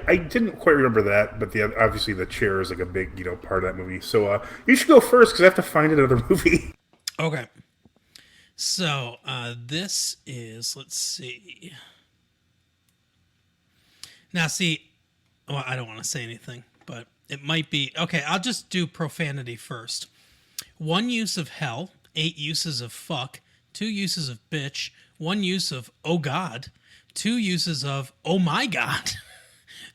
I didn't quite remember that, but obviously the chair is like a big, part of that movie. So you should go first because I have to find another movie.
Okay. So this is, let's see. Now, see, well, I don't want to say anything, but it might be okay. I'll just do profanity first. 1 use of hell, 8 uses of fuck, 2 uses of bitch, 1 use of oh god, 2 uses of oh my god,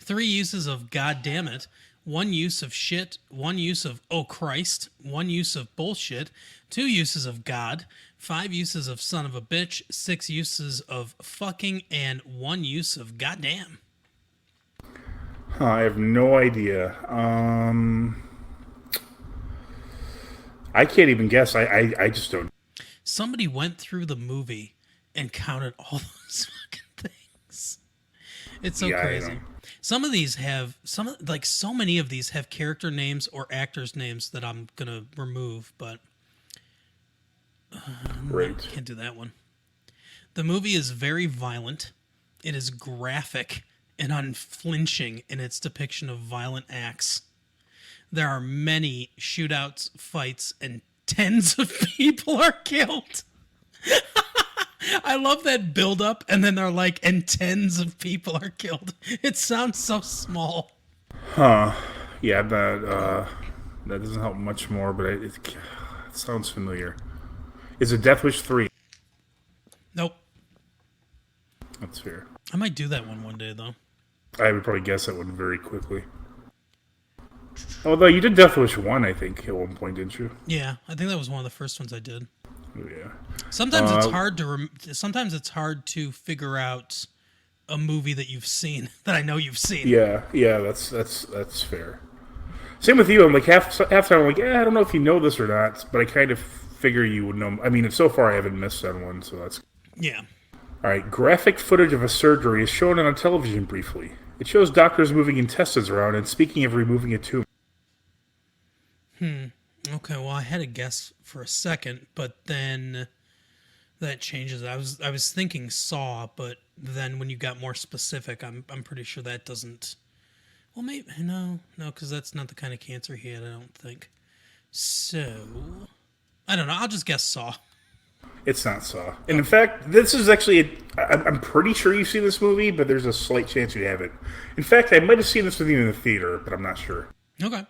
3 uses of god damn it, 1 use of shit, 1 use of oh Christ, 1 use of bullshit, 2 uses of god, 5 uses of son of a bitch, 6 uses of fucking, and 1 use of goddamn.
I have no idea. I can't even guess. I just don't.
Somebody went through the movie and counted all those fucking things. It's so crazy. Some of these have so many of these have character names or actors' names that I'm gonna remove, but
Right.
can't do that one. The movie is very violent. It is graphic, and unflinching in its depiction of violent acts. There are many shootouts, fights, and tens of people are killed. I love that build up, and then they're like, and tens of people are killed. It sounds so small.
Yeah, that doesn't help much more, but it sounds familiar. Is it Death Wish 3?
Nope.
That's fair.
I might do that one day, though.
I would probably guess that one very quickly. Although you did Death Wish 1, I think, at one point, didn't you?
Yeah, I think that was one of the first ones I did.
Oh, yeah.
Sometimes it's hard to sometimes it's hard to figure out a movie that you've seen that I know you've seen.
Yeah, that's fair. Same with you. I'm like half time. I'm like, I don't know if you know this or not, but I kind of figure you would know. I mean, so far I haven't missed on one, so that's.
Yeah.
All right. Graphic footage of a surgery is shown on television briefly. It shows doctors moving intestines around and speaking of removing a tumor.
Okay, well, I had a guess for a second, but then that changes. I was thinking Saw, but then when you got more specific, I'm pretty sure that doesn't. Well, maybe no, because that's not the kind of cancer he had. I don't think. So, I don't know. I'll just guess Saw.
It's not Saw. And in fact, this is actually, I'm pretty sure you've seen this movie, but there's a slight chance you haven't. In fact, I might have seen this with you in the theater, but I'm not sure.
Okay.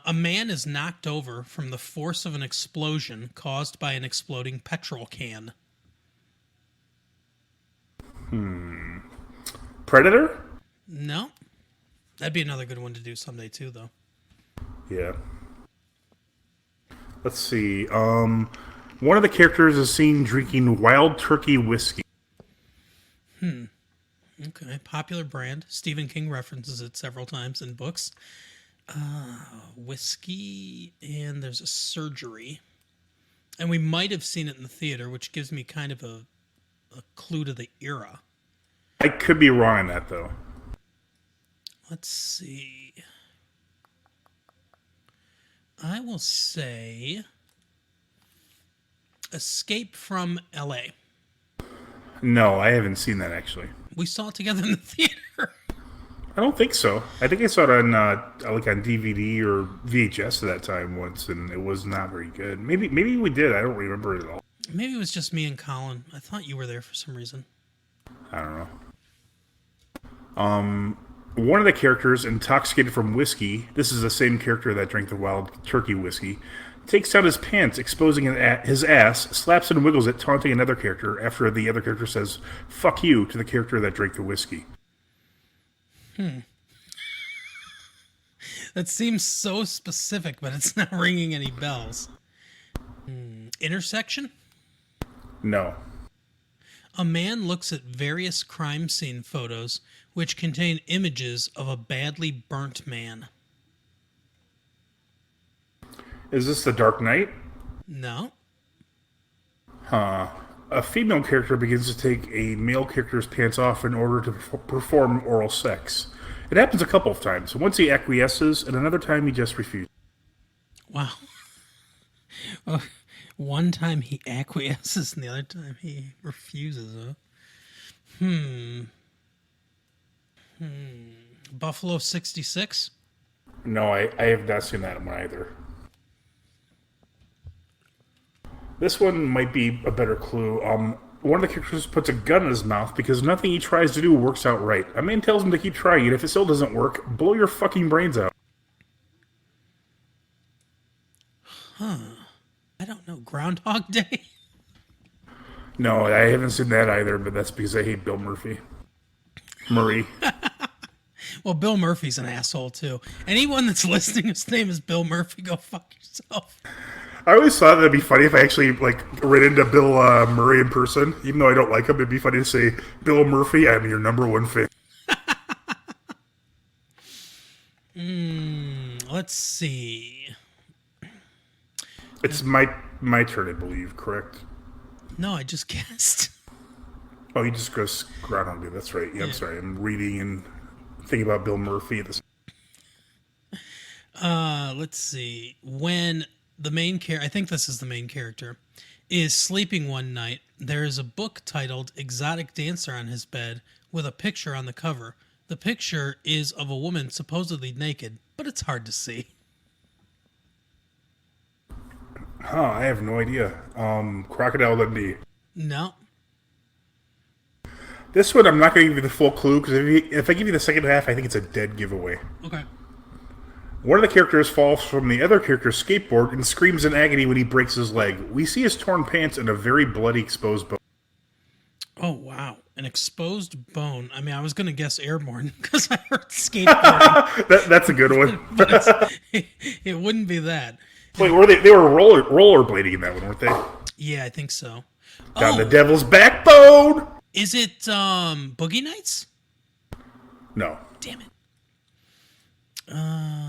A man is knocked over from the force of an explosion caused by an exploding petrol can.
Predator?
No. That'd be another good one to do someday, too, though.
Yeah. Let's see. One of the characters is seen drinking Wild Turkey whiskey.
Okay. Popular brand. Stephen King references it several times in books. Whiskey, and there's a surgery. And we might have seen it in the theater, which gives me kind of a clue to the era.
I could be wrong on that, though.
Let's see. I will say Escape from L.A.
No, I haven't seen that, actually.
We saw it together in the theater.
I don't think so. I think I saw it on like on DVD or VHS at that time once, and it was not very good. Maybe we did. I don't remember it at all.
Maybe it was just me and Colin. I thought you were there for some reason.
I don't know. One of the characters, intoxicated from whiskey, this is the same character that drank the Wild Turkey whiskey, takes down his pants, exposing his ass, slaps and wiggles it, taunting another character after the other character says, "Fuck you," to the character that drank the whiskey.
That seems so specific, but it's not ringing any bells. Intersection?
No.
A man looks at various crime scene photos which contain images of a badly burnt man.
Is this The Dark Knight?
No.
A female character begins to take a male character's pants off in order to perform oral sex. It happens a couple of times. Once he acquiesces, and another time he just refuses.
Wow. One time he acquiesces, and the other time he refuses. Buffalo 66?
No, I have not seen that one either. This one might be a better clue. One of the characters puts a gun in his mouth because nothing he tries to do works out right. A man tells him to keep trying, and if it still doesn't work, blow your fucking brains out.
I don't know. Groundhog Day?
No, I haven't seen that either, but that's because I hate Bill Murphy. Murray.
Well, Bill Murphy's an asshole, too. Anyone that's listening whose name is Bill Murphy, go fuck yourself.
I always thought that'd be funny if I actually ran into Bill Murray in person. Even though I don't like him, it'd be funny to say, "Bill Murphy, I'm your number one fan."
Let's see.
It's my turn, I believe. Correct?
No, I just guessed.
Oh, you just goes Groundhog Day. That's right. Yeah, I'm sorry. I'm reading and thinking about Bill Murphy.
Let's see. When the main character, I think this is the main character, is sleeping one night, there is a book titled Exotic Dancer on his bed with a picture on the cover. The picture is of a woman supposedly naked, but it's hard to see.
Huh, I have no idea. Crocodile Dundee.
No.
This one, I'm not going to give you the full clue, because if I give you the second half, I think it's a dead giveaway.
Okay.
One of the characters falls from the other character's skateboard and screams in agony when he breaks his leg. We see his torn pants and a very bloody exposed bone.
Oh, wow. An exposed bone. I mean, I was going to guess airborne because I heard skateboarding.
That's a good one.
But it wouldn't be that.
Wait, were they were rollerblading in that one, weren't they?
Yeah, I think so.
Down the devil's backbone!
Is it Boogie Nights?
No.
Damn it.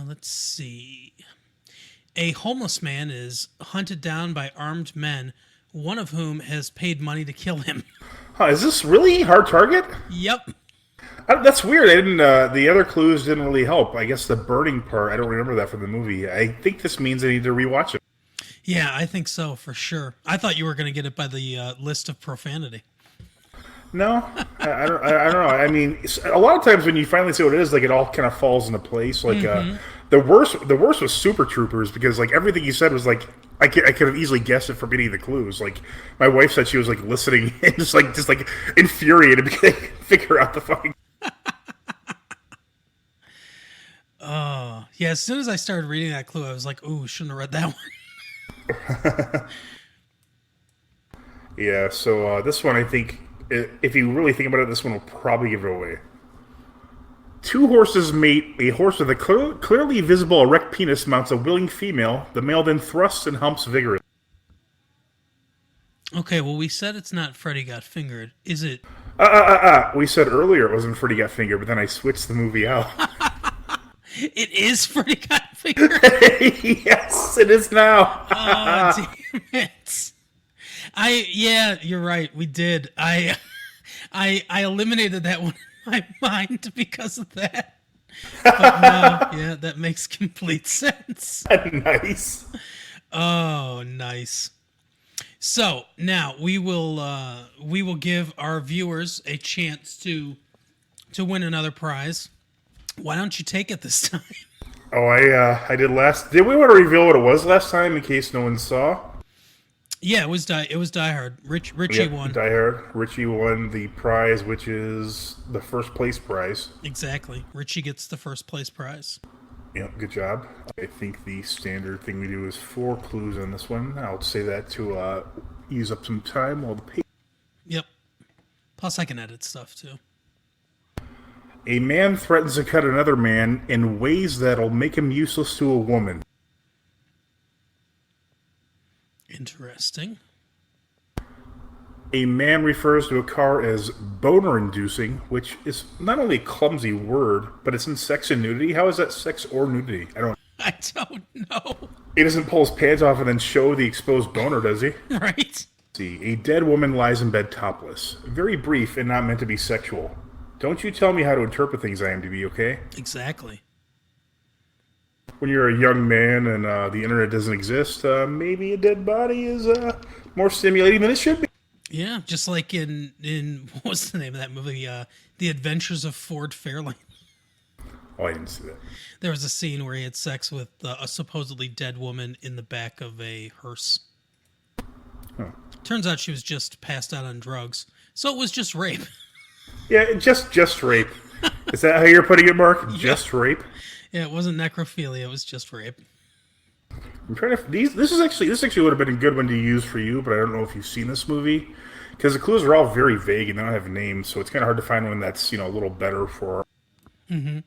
Let's see. A homeless man is hunted down by armed men, one of whom has paid money to kill him.
Huh, is this really Hard Target?
Yep.
That's weird. I didn't. The other clues didn't really help. I guess the burning part, I don't remember that from the movie. I think this means I need to rewatch it.
Yeah, I think so, for sure. I thought you were going to get it by the list of profanity.
No, I don't know. I mean, a lot of times when you finally see what it is, like it all kind of falls into place. Like the worst was Super Troopers, because like everything you said was like I could have easily guessed it from any of the clues. Like my wife said she was like listening and just like infuriated because they couldn't figure out the fucking.
Oh, yeah. As soon as I started reading that clue, I was like, "Ooh, shouldn't have read that one."
Yeah. So this one, I think, if you really think about it, this one will probably give it away. Two horses mate. A horse with a clearly visible erect penis mounts a willing female. The male then thrusts and humps vigorously.
Okay, well, we said it's not Freddy Got Fingered. Is it?
We said earlier it wasn't Freddy Got Fingered, but then I switched the movie out.
It is Freddy Got Fingered?
Yes, it is now.
Oh, damn it. Yeah, you're right. We did. I eliminated that one in my mind because of that. But no, yeah, that makes complete sense.
Nice.
Oh, nice. So now we will give our viewers a chance to win another prize. Why don't you take it this time?
Oh, I did last. Did we want to reveal what it was last time in case no one saw?
Yeah, it was Die Hard. Richie won.
Die Hard. Richie won the prize, which is the first place prize.
Exactly. Richie gets the first place prize.
Yeah, good job. I think the standard thing we do is 4 clues on this one. I'll say that to use up some time while the page.
Yep. Plus, I can edit stuff too.
A man threatens to cut another man in ways that'll make him useless to a woman.
Interesting.
A man refers to a car as boner-inducing, which is not only a clumsy word, but it's in sex and nudity. How is that sex or nudity? I
don't know.
He doesn't pull his pants off and then show the exposed boner, does he?
Right.
See, a dead woman lies in bed topless. Very brief and not meant to be sexual. Don't you tell me how to interpret things, IMDb, okay?
Exactly.
When you're a young man and the internet doesn't exist, maybe a dead body is more stimulating than it should be.
Yeah, just like in what was the name of that movie? The Adventures of Ford Fairlane.
Oh, I didn't see that.
There was a scene where he had sex with a supposedly dead woman in the back of a hearse.
Huh.
Turns out she was just passed out on drugs, so it was just rape.
Yeah, just rape. Is that how you're putting it, Mark? Just rape?
Yeah, it wasn't necrophilia. It was just rape.
I'm trying to. This actually would have been a good one to use for you, but I don't know if you've seen this movie because the clues are all very vague and they don't have names, so it's kind of hard to find one that's a little better for.
Mm-hmm.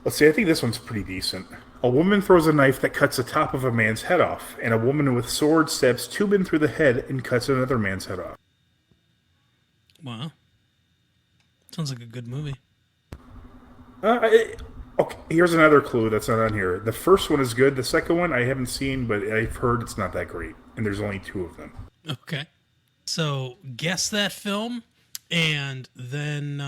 Let's see. I think this one's pretty decent. A woman throws a knife that cuts the top of a man's head off, and a woman with sword stabs 2 men through the head and cuts another man's head off.
Wow. Sounds like a good movie.
Okay, here's another clue that's not on here. The first one is good. The second one I haven't seen, but I've heard it's not that great. And there's only 2 of them.
Okay. So guess that film, and then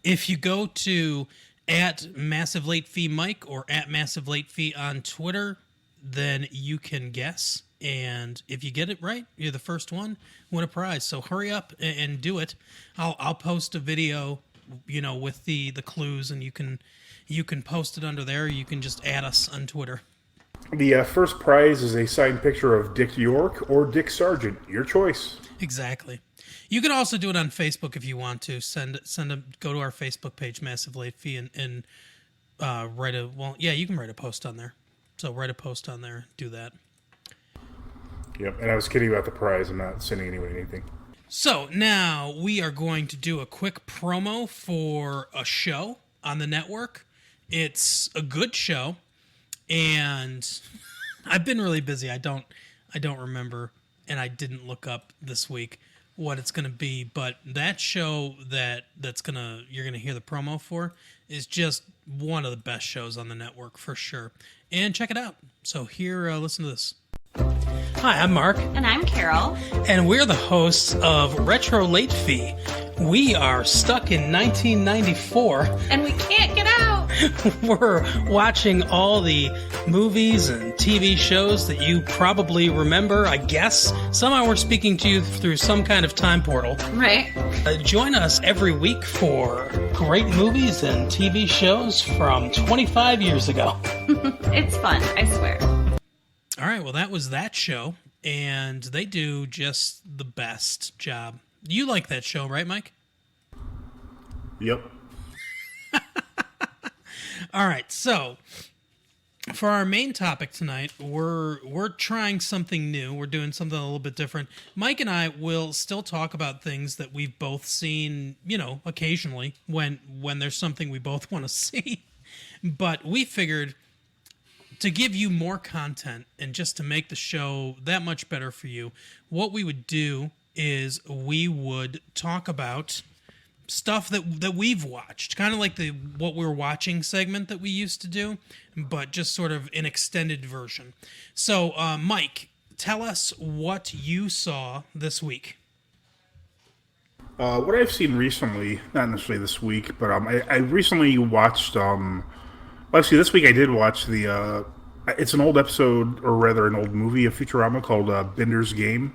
if you go to at Massive Late Fee Mike or at Massive Late Fee on Twitter, then you can guess. And if you get it right, you're the first one, win a prize. So hurry up and do it. I'll post a video, with the clues, and you can post it under there. You can just add us on Twitter.
The first prize is a signed picture of Dick York or Dick Sargent. Your choice.
Exactly. You can also do it on Facebook if you want to. Go to our Facebook page, Massive Late Fee, and you can write a post on there. So write a post on there. Do that.
Yep, and I was kidding about the prize. I'm not sending anyone anything.
So now we are going to do a quick promo for a show on the network. It's a good show, and I've been really busy. I don't remember, and I didn't look up this week what it's going to be. But that show you're gonna hear the promo for is just one of the best shows on the network for sure. And check it out. So here, listen to this. Hi, I'm Mark.
And I'm Carol.
And we're the hosts of Retro Late Fee. We are stuck in 1994.
And we can't get out.
We're watching all the movies and TV shows that you probably remember, I guess. Somehow we're speaking to you through some kind of time portal.
Right.
Join us every week for great movies and TV shows from 25 years ago.
It's fun, I swear.
All right, well, that was that show, and they do just the best job. You like that show, right, Mike?
Yep.
All right, so for our main topic tonight, we're trying something new. We're doing something a little bit different. Mike and I will still talk about things that we've both seen, occasionally when there's something we both want to see. But we figured, to give you more content and just to make the show that much better for you, what we would do is we would talk about stuff that we've watched, kind of like the what we're watching segment that we used to do, but just sort of an extended version. So, Mike, tell us what you saw this week.
What I've seen recently, not necessarily this week, but I recently watched. Actually, this week I did watch it's an old episode, or rather an old movie of Futurama called Bender's Game.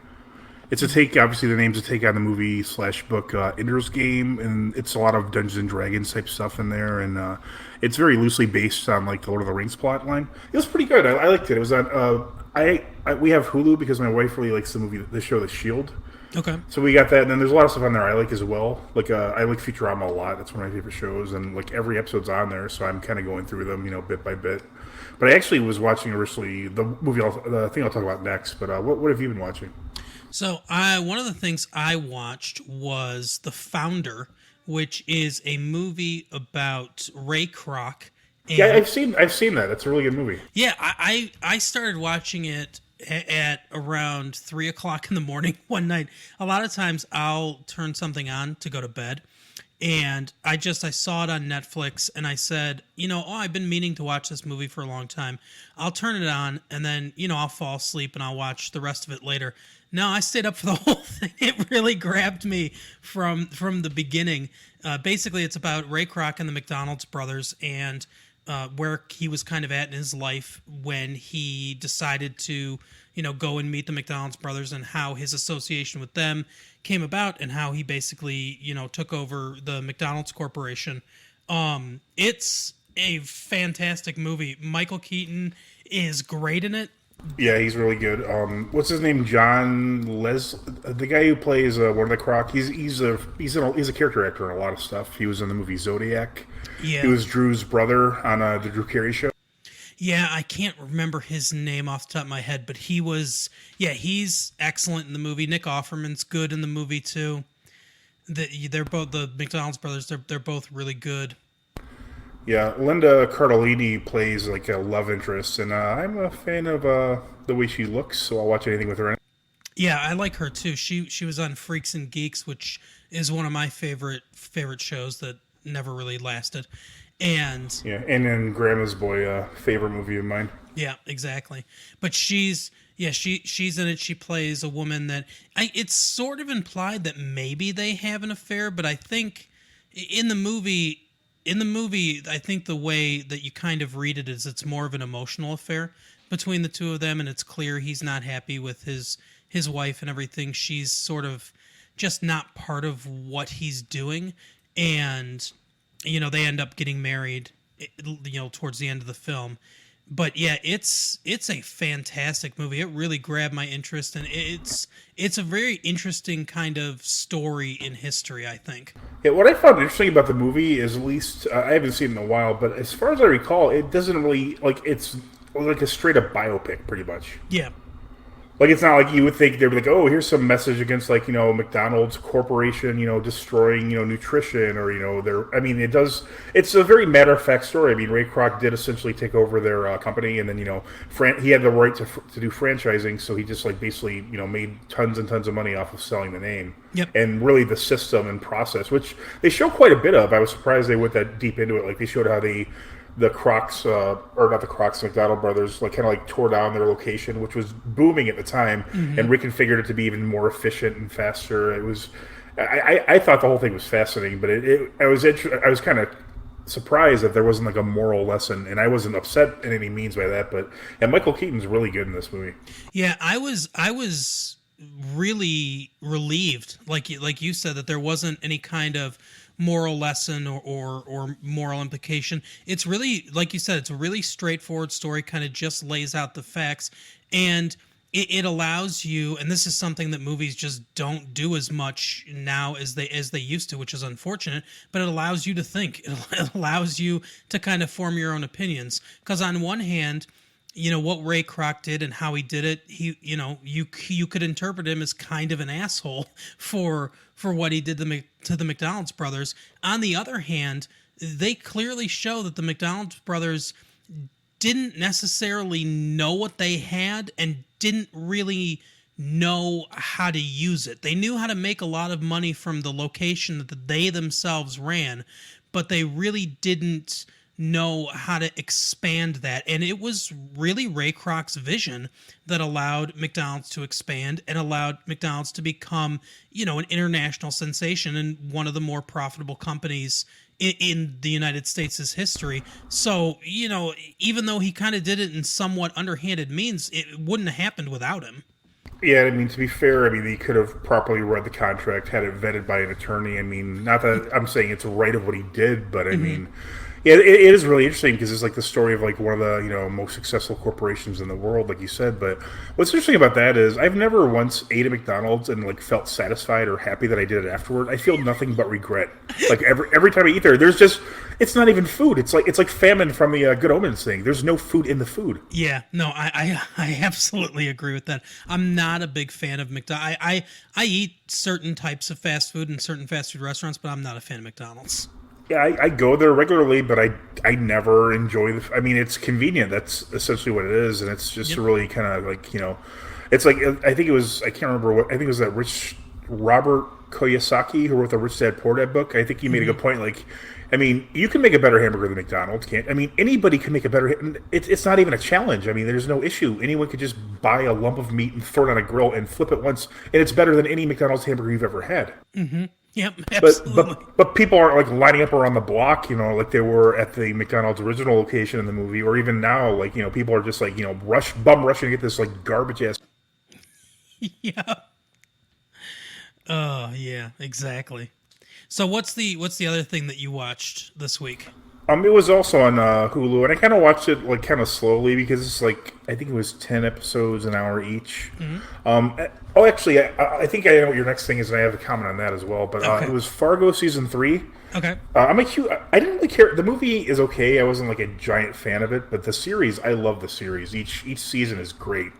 It's a take, obviously the name's a take on the movie / book Ender's Game, and it's a lot of Dungeons and Dragons type stuff in there, and it's very loosely based on like the Lord of the Rings plot line. It was pretty good. I liked it. It was on. We have Hulu because my wife really likes the show The Shield.
Okay.
So we got that, and then there's a lot of stuff on there I like as well. Like I like Futurama a lot. That's one of my favorite shows, and like every episode's on there, so I'm kind of going through them, bit by bit. But I actually was watching originally the movie. The thing I'll talk about next. But what have you been watching?
So one of the things I watched was The Founder, which is a movie about Ray Kroc. And
Yeah, I've seen that. It's a really good movie.
yeah, I started watching it at around 3:00 in the morning one night. A lot of times I'll turn something on to go to bed, and I saw it on Netflix, and I said, I've been meaning to watch this movie for a long time. I'll turn it on, and then I'll fall asleep and I'll watch the rest of it later. No, I stayed up for the whole thing. It really grabbed me from the beginning. Basically, it's about Ray Kroc and the McDonald's brothers, and where he was kind of at in his life when he decided to, go and meet the McDonald's brothers, and how his association with them came about, and how he basically, took over the McDonald's Corporation. It's a fantastic movie. Michael Keaton is great in it.
Yeah, he's really good. What's his name? The guy who plays one of the Kroc. He's a character actor in a lot of stuff. He was in the movie Zodiac.
Yeah.
He was Drew's brother on the Drew Carey show.
Yeah, I can't remember his name off the top of my head, but he's excellent in the movie. Nick Offerman's good in the movie too. They're both the McDonald's brothers. They're both really good.
Yeah, Linda Cardellini plays like a love interest, and I'm a fan of the way she looks, so I'll watch anything with her in it.
Yeah, I like her too. She was on Freaks and Geeks, which is one of my favorite shows that never really lasted. And
then Grandma's Boy, favorite movie of mine.
Yeah, exactly. But she's in it. She plays a woman that it's sort of implied that maybe they have an affair, but I think in the movie in the movie, I think the way that you kind of read it is it's more of an emotional affair between the two of them, and it's clear he's not happy with his wife and everything. She's sort of just not part of what he's doing, and they end up getting married, towards the end of the film. But yeah, it's a fantastic movie. It really grabbed my interest, and it's a very interesting kind of story in history, I think.
Yeah, what I found interesting about the movie is, at least I haven't seen it in a while, but as far as I recall, it doesn't really it's like a straight up biopic, pretty much.
Yeah.
Like, it's not like you would think they'd be like, oh, here's some message against, like, McDonald's Corporation, destroying, nutrition, or, it's a very matter-of-fact story. I mean, Ray Kroc did essentially take over their company, and then, he had the right to do franchising, so he just, like, basically, made tons and tons of money off of selling the name.
Yep.
And really the system and process, which they show quite a bit of. I was surprised they went that deep into it. Like, they showed how the Crocs, or not the Crocs, McDonald brothers, like, kind of like tore down their location, which was booming at the time, and reconfigured it to be even more efficient and faster. It was, I thought the whole thing was fascinating, but I was kind of surprised that there wasn't like a moral lesson, and I wasn't upset in any means by that. And Michael Keaton's really good in this movie.
Yeah, I was really relieved, like you said, that there wasn't any kind of moral lesson or moral implication. It's really, like you said, it's a really straightforward story, kind of just lays out the facts, and it allows you, and this is something that movies just don't do as much now as they used to, which is unfortunate, but it allows you to think. It allows you to kind of form your own opinions, because on one hand, what Ray Kroc did and how he did it, you could interpret him as kind of an asshole for what he did to the McDonald's brothers. On the other hand, they clearly show that the McDonald's brothers didn't necessarily know what they had and didn't really know how to use it. They knew how to make a lot of money from the location that they themselves ran, but they really didn't know how to expand that. And it was really Ray Kroc's vision that allowed McDonald's to expand and allowed McDonald's to become, an international sensation and one of the more profitable companies in the United States' history. So, even though he kind of did it in somewhat underhanded means, it wouldn't have happened without him.
Yeah, I mean, to be fair, he could have properly read the contract, had it vetted by an attorney. I mean, not that I'm saying it's right of what he did, but I mean, yeah, it is really interesting because it's like the story of like one of the most successful corporations in the world, like you said. But what's interesting about that is I've never once ate at McDonald's and like felt satisfied or happy that I did it afterward. I feel nothing but regret. Like every time I eat there, there's just, it's not even food. It's like famine from the Good Omens thing. There's no food in the food.
Yeah, no, I absolutely agree with that. I'm not a big fan of McDonald's. I eat certain types of fast food in certain fast food restaurants, but I'm not a fan of McDonald's.
Yeah, I go there regularly, but I never enjoy I mean, it's convenient. That's essentially what it is, and it's just really kind of like, it's like, I think it was, I can't remember what, I think it was that Robert Kiyosaki who wrote the Rich Dad Poor Dad book. I think he made a good point, like, I mean, you can make a better hamburger than McDonald's, can't? I mean, anybody can make a better, it's not even a challenge. I mean, there's no issue. Anyone could just buy a lump of meat and throw it on a grill and flip it once, and it's better than any McDonald's hamburger you've ever had.
Mm-hmm. Yep, absolutely.
But people aren't like lining up around the block, like they were at the McDonald's original location in the movie, or even now, like, people are just like, bum rushing to get this like garbage ass.
Yeah. Oh, yeah, exactly. So what's the other thing that you watched this week?
It was also on Hulu, and I kind of watched it like kind of slowly because it's like, I think it was 10 episodes, an hour each. Actually, I think I know what your next thing is, and I have a comment on that as well. But it was Fargo season 3.
Okay.
I didn't really care. The movie is okay. I wasn't like a giant fan of it, but the series, I love the series. Each season is great.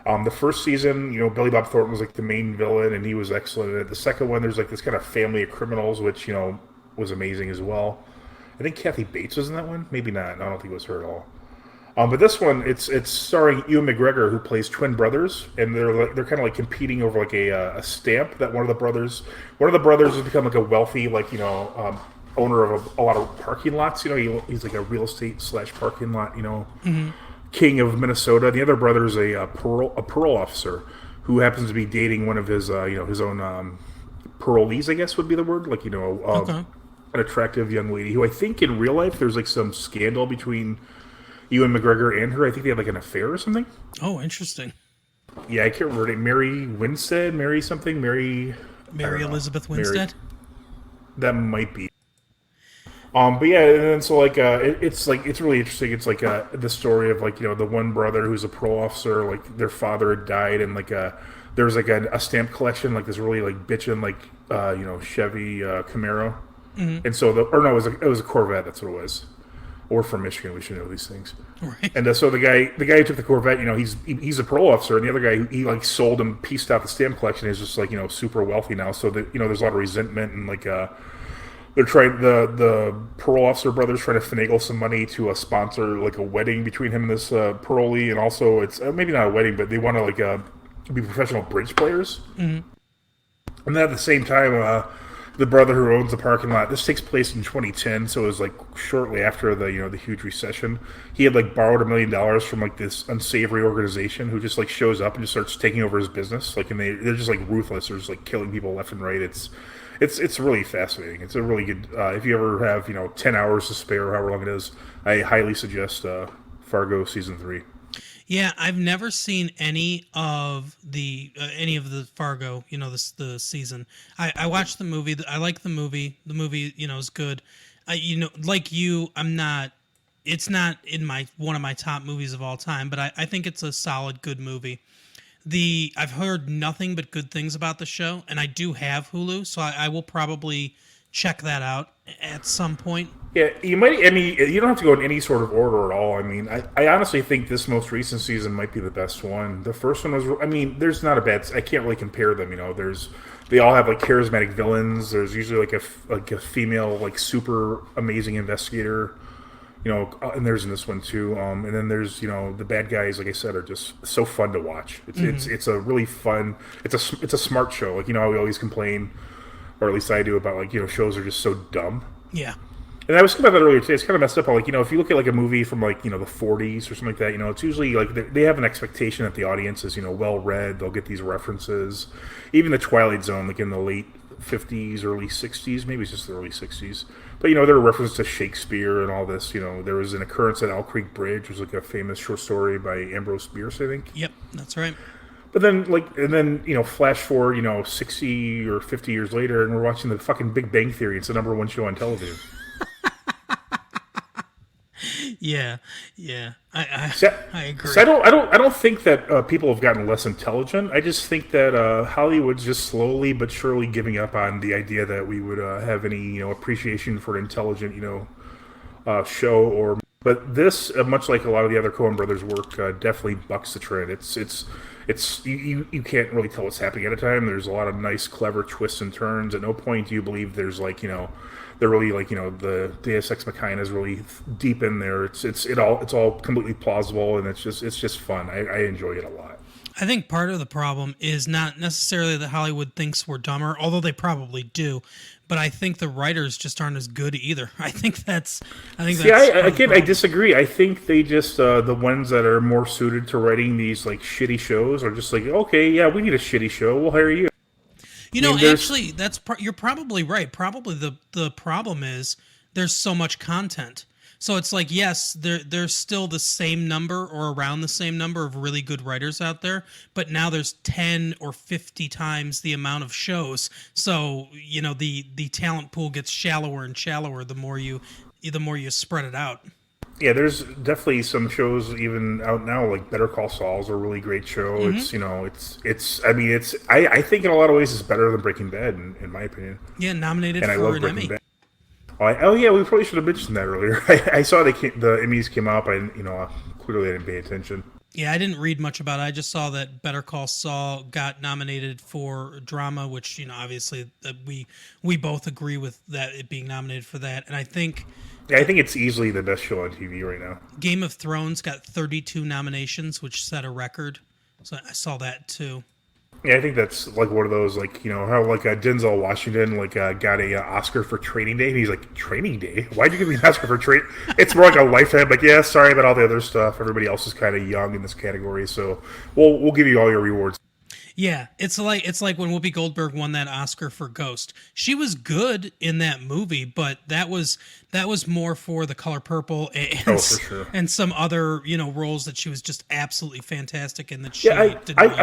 The first season, Billy Bob Thornton was like the main villain, and he was excellent in it. The second one, there's like this kind of family of criminals, which was amazing as well. I think Kathy Bates was in that one. Maybe not. I don't think it was her at all. But this one, it's starring Ewan McGregor, who plays twin brothers, and they're kind of like competing over like a stamp that one of the brothers has become like a wealthy owner of a lot of parking lots. He's like a real estate / parking lot king of Minnesota. The other brother is a parole officer who happens to be dating one of his his own parolees, I guess would be the word. Like
okay.
an attractive young lady who I think in real life there's like some scandal between Ewan McGregor and her. I think they had like an affair or something.
Oh, interesting.
Yeah, I can't remember her name. Mary Winstead, Mary something,
Mary Elizabeth Winstead.
That might be. But yeah, and then so like it's really interesting. It's like the story of like, you know, the one brother who's a parole officer, like their father had died, and like there was like a stamp collection, like this really like bitchin' like you know, Chevy Camaro, and so it was a Corvette. That's what it was. Or from Michigan, we should know these things.
Right.
And so the guy who took the Corvette, you know, he's a parole officer, and the other guy he like sold and pieced out the stamp collection is just like, you know, super wealthy now. So that, you know, there's a lot of resentment, and like they're trying, the parole officer brothers trying to finagle some money to sponsor like a wedding between him and this parolee, and also it's maybe not a wedding, but they want to like be professional bridge players. And then at the same time, the brother who owns the parking lot. This takes place in 2010, so it was like shortly after the, you know, the huge recession. He had like borrowed $1 million from like this unsavory organization who just like shows up and just starts taking over his business. Like, and they're just like ruthless. They're just like killing people left and right. It's really fascinating. It's a really good. If you ever have, you know, 10 hours to spare, however long it is, I highly suggest Fargo season 3.
Yeah, I've never seen any of the Fargo, you know, the season. I watched the movie. I like the movie. The movie, you know, is good. You know, like you, I'm not. It's not in one of my top movies of all time, but I think it's a solid, good movie. I've heard nothing but good things about the show, and I do have Hulu, so I will probably check that out at some point.
Yeah, you might. I mean, you don't have to go in any sort of order at all. I mean, I honestly think this most recent season might be the best one. The first one was. I mean, there's not a bad. I can't really compare them. You know, they all have like charismatic villains. There's usually like a female like super amazing investigator. You know, and there's in this one too. And then there's, you know, the bad guys, like I said, are just so fun to watch. It's a really fun. It's a smart show. Like, you know, we always complain, or at least I do, about like, you know, shows are just so dumb.
Yeah.
And I was thinking about that earlier today. It's kind of messed up. Like, you know, if you look at like a movie from like, you know, the 40s or something like that, you know, it's usually like they have an expectation that the audience is, you know, well read. They'll get these references. Even the Twilight Zone, like in the late 50s, early 60s, maybe it's just the early 60s. But, you know, there are references to Shakespeare and all this. You know, there was an occurrence at Owl Creek Bridge, which was like a famous short story by Ambrose Bierce, I think.
Yep, that's right.
But then, you know, flash forward, you know, 60 or 50 years later, and we're watching the fucking Big Bang Theory. It's the #1 show on television.
Yeah. I agree.
So I don't think that people have gotten less intelligent. I just think that Hollywood's just slowly but surely giving up on the idea that we would have any, you know, appreciation for an intelligent, you know, show. But this, much like a lot of the other Coen Brothers work, definitely bucks the trend. It's you can't really tell what's happening at a time. There's a lot of nice, clever twists and turns. At no point do you believe there's like, you know, they're really like, you know, the Deus Ex Machina is really deep in there. It's all completely plausible, and it's just fun. I enjoy it a lot.
I think part of the problem is not necessarily that Hollywood thinks we're dumber, although they probably do, but I think the writers just aren't as good either. I
disagree. I think they just the ones that are more suited to writing these like shitty shows are just like, okay, yeah, we need a shitty show. We'll hire you.
You know, actually, you're probably right. Probably the problem is there's so much content. So it's like, yes, there's still the same number or around the same number of really good writers out there, but now there's 10 or 50 times the amount of shows. So, you know, the talent pool gets shallower and shallower the more you spread it out.
Yeah, there's definitely some shows even out now, like Better Call Saul is a really great show. Mm-hmm. It's, you know, I think in a lot of ways it's better than Breaking Bad, in my opinion.
Yeah, nominated for an Emmy.
Bad. Oh yeah, we probably should have mentioned that earlier. I saw the Emmys came out, but clearly I didn't pay attention.
Yeah, I didn't read much about it. I just saw that Better Call Saul got nominated for drama, which, you know, obviously we both agree with that, it being nominated for that. And I think
it's easily the best show on TV right now.
Game of Thrones got 32 nominations, which set a record. So I saw that too.
Yeah, I think that's like one of those, like, you know, how like Denzel Washington got a Oscar for Training Day, and he's like, Training Day? Why'd you give me an Oscar for Training? It's more like a lifetime. Like, yeah, sorry about all the other stuff. Everybody else is kind of young in this category, so we'll give you all your rewards.
Yeah, it's like when Whoopi Goldberg won that Oscar for Ghost. She was good in that movie, but that was more for The Color Purple and
Oh, for sure.
and some other roles that she was just absolutely fantastic in that she
Yeah,
did not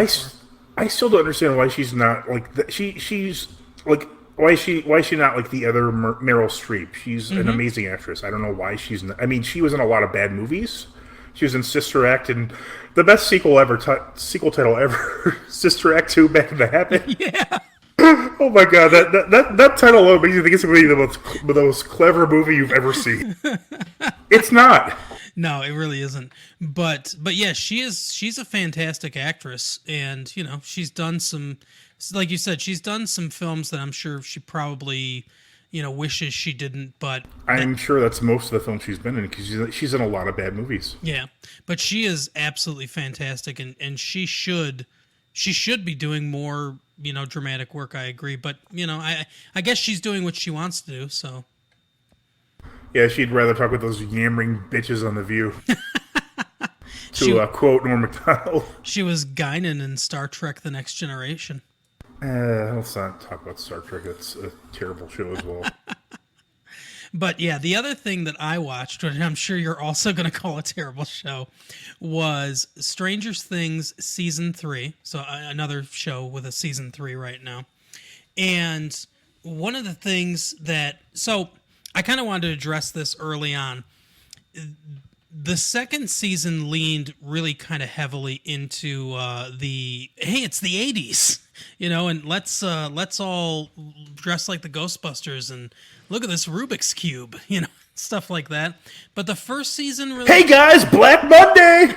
I still don't understand why she's not like she's like why is she not like the other Meryl Streep? She's an amazing actress. I don't know why she's not. I mean, she was in a lot of bad movies. She was in Sister Act and the best sequel title ever, Sister Act 2: Back in the Habit.
Yeah.
Oh my god, that title alone makes you think it's going to be the most clever movie you've ever seen. It's not.
No, it really isn't. But yeah, she's a fantastic actress, and she's done some, like you said, she's done some films that I'm sure she probably wishes she didn't, but
I'm sure that's most of the films she's been in, because she's in a lot of bad movies.
yeah, but she is absolutely fantastic, and she should be doing more dramatic work. I agree, but I guess she's doing what she wants to do, so
Yeah, she'd rather talk with those yammering bitches on The View. To quote Norm Macdonald.
she was Guinan in Star Trek: The Next Generation.
Let's not talk about Star Trek. It's a terrible show as well.
But yeah, the other thing that I watched, which I'm sure you're also going to call a terrible show, was Stranger Things Season 3. So another show with a Season 3 right now. And one of the things that... So I kind of wanted to address this early on. The second season leaned really kind of heavily into it's the 80s, and let's all dress like the Ghostbusters and look at this Rubik's Cube, stuff like that. But the first season really...
Hey guys, Black Monday!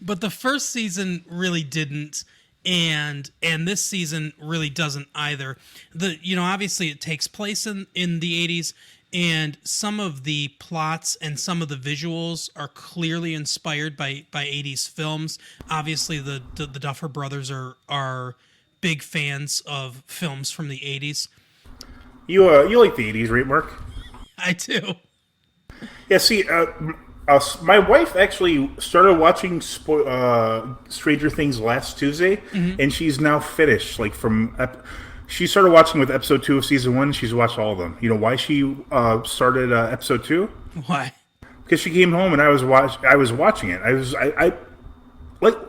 But the first season really didn't, and this season really doesn't either. Obviously it takes place in the 80s, and some of the plots and some of the visuals are clearly inspired by 80s films. Obviously, the Duffer Brothers are big fans of films from the 80s.
You like the 80s, right, Mark?
I do.
Yeah, see, my wife actually started watching Stranger Things last Tuesday, and she's now finished, she started watching with episode 2 of season 1. She's watched all of them. You know why she started episode 2?
Why?
Because she came home and I was watching it. I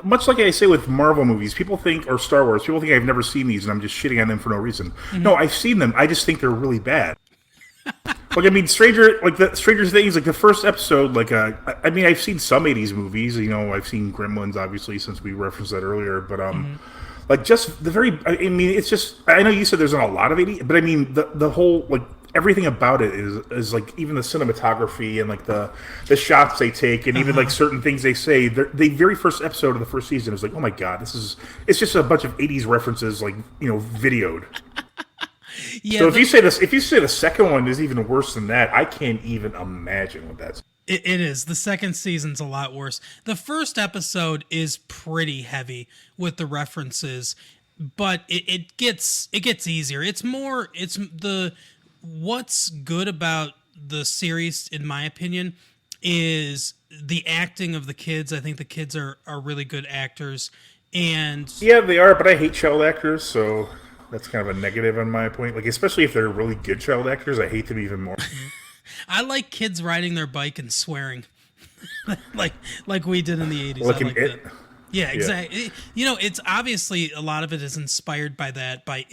much like I say with Marvel movies, people think, or Star Wars, people think I've never seen these and I'm just shitting on them for no reason. No, I've seen them. I just think they're really bad. Stranger Things, like the first episode, I've seen some 80s movies. I've seen Gremlins, obviously, since we referenced that earlier, but just the very, it's just, I know you said there's not a lot of 80, but I mean, the whole, everything about it is even the cinematography and the shots they take and even certain things they say. The very first episode of the first season is oh my god, it's just a bunch of 80s references videoed. Yeah, so if you say the second one is even worse than that, I can't even imagine what that's.
It is. The second season's a lot worse. The first episode is pretty heavy with the references, but it gets easier. What's good about the series, in my opinion, is the acting of the kids. I think the kids are really good actors. And
yeah, they are, but I hate child actors, so that's kind of a negative on my point. Especially if they're really good child actors, I hate them even more.
I like kids riding their bike and swearing, like we did in the 80s.
Like
I like that. Yeah, exactly. It's obviously a lot of it is inspired by that, by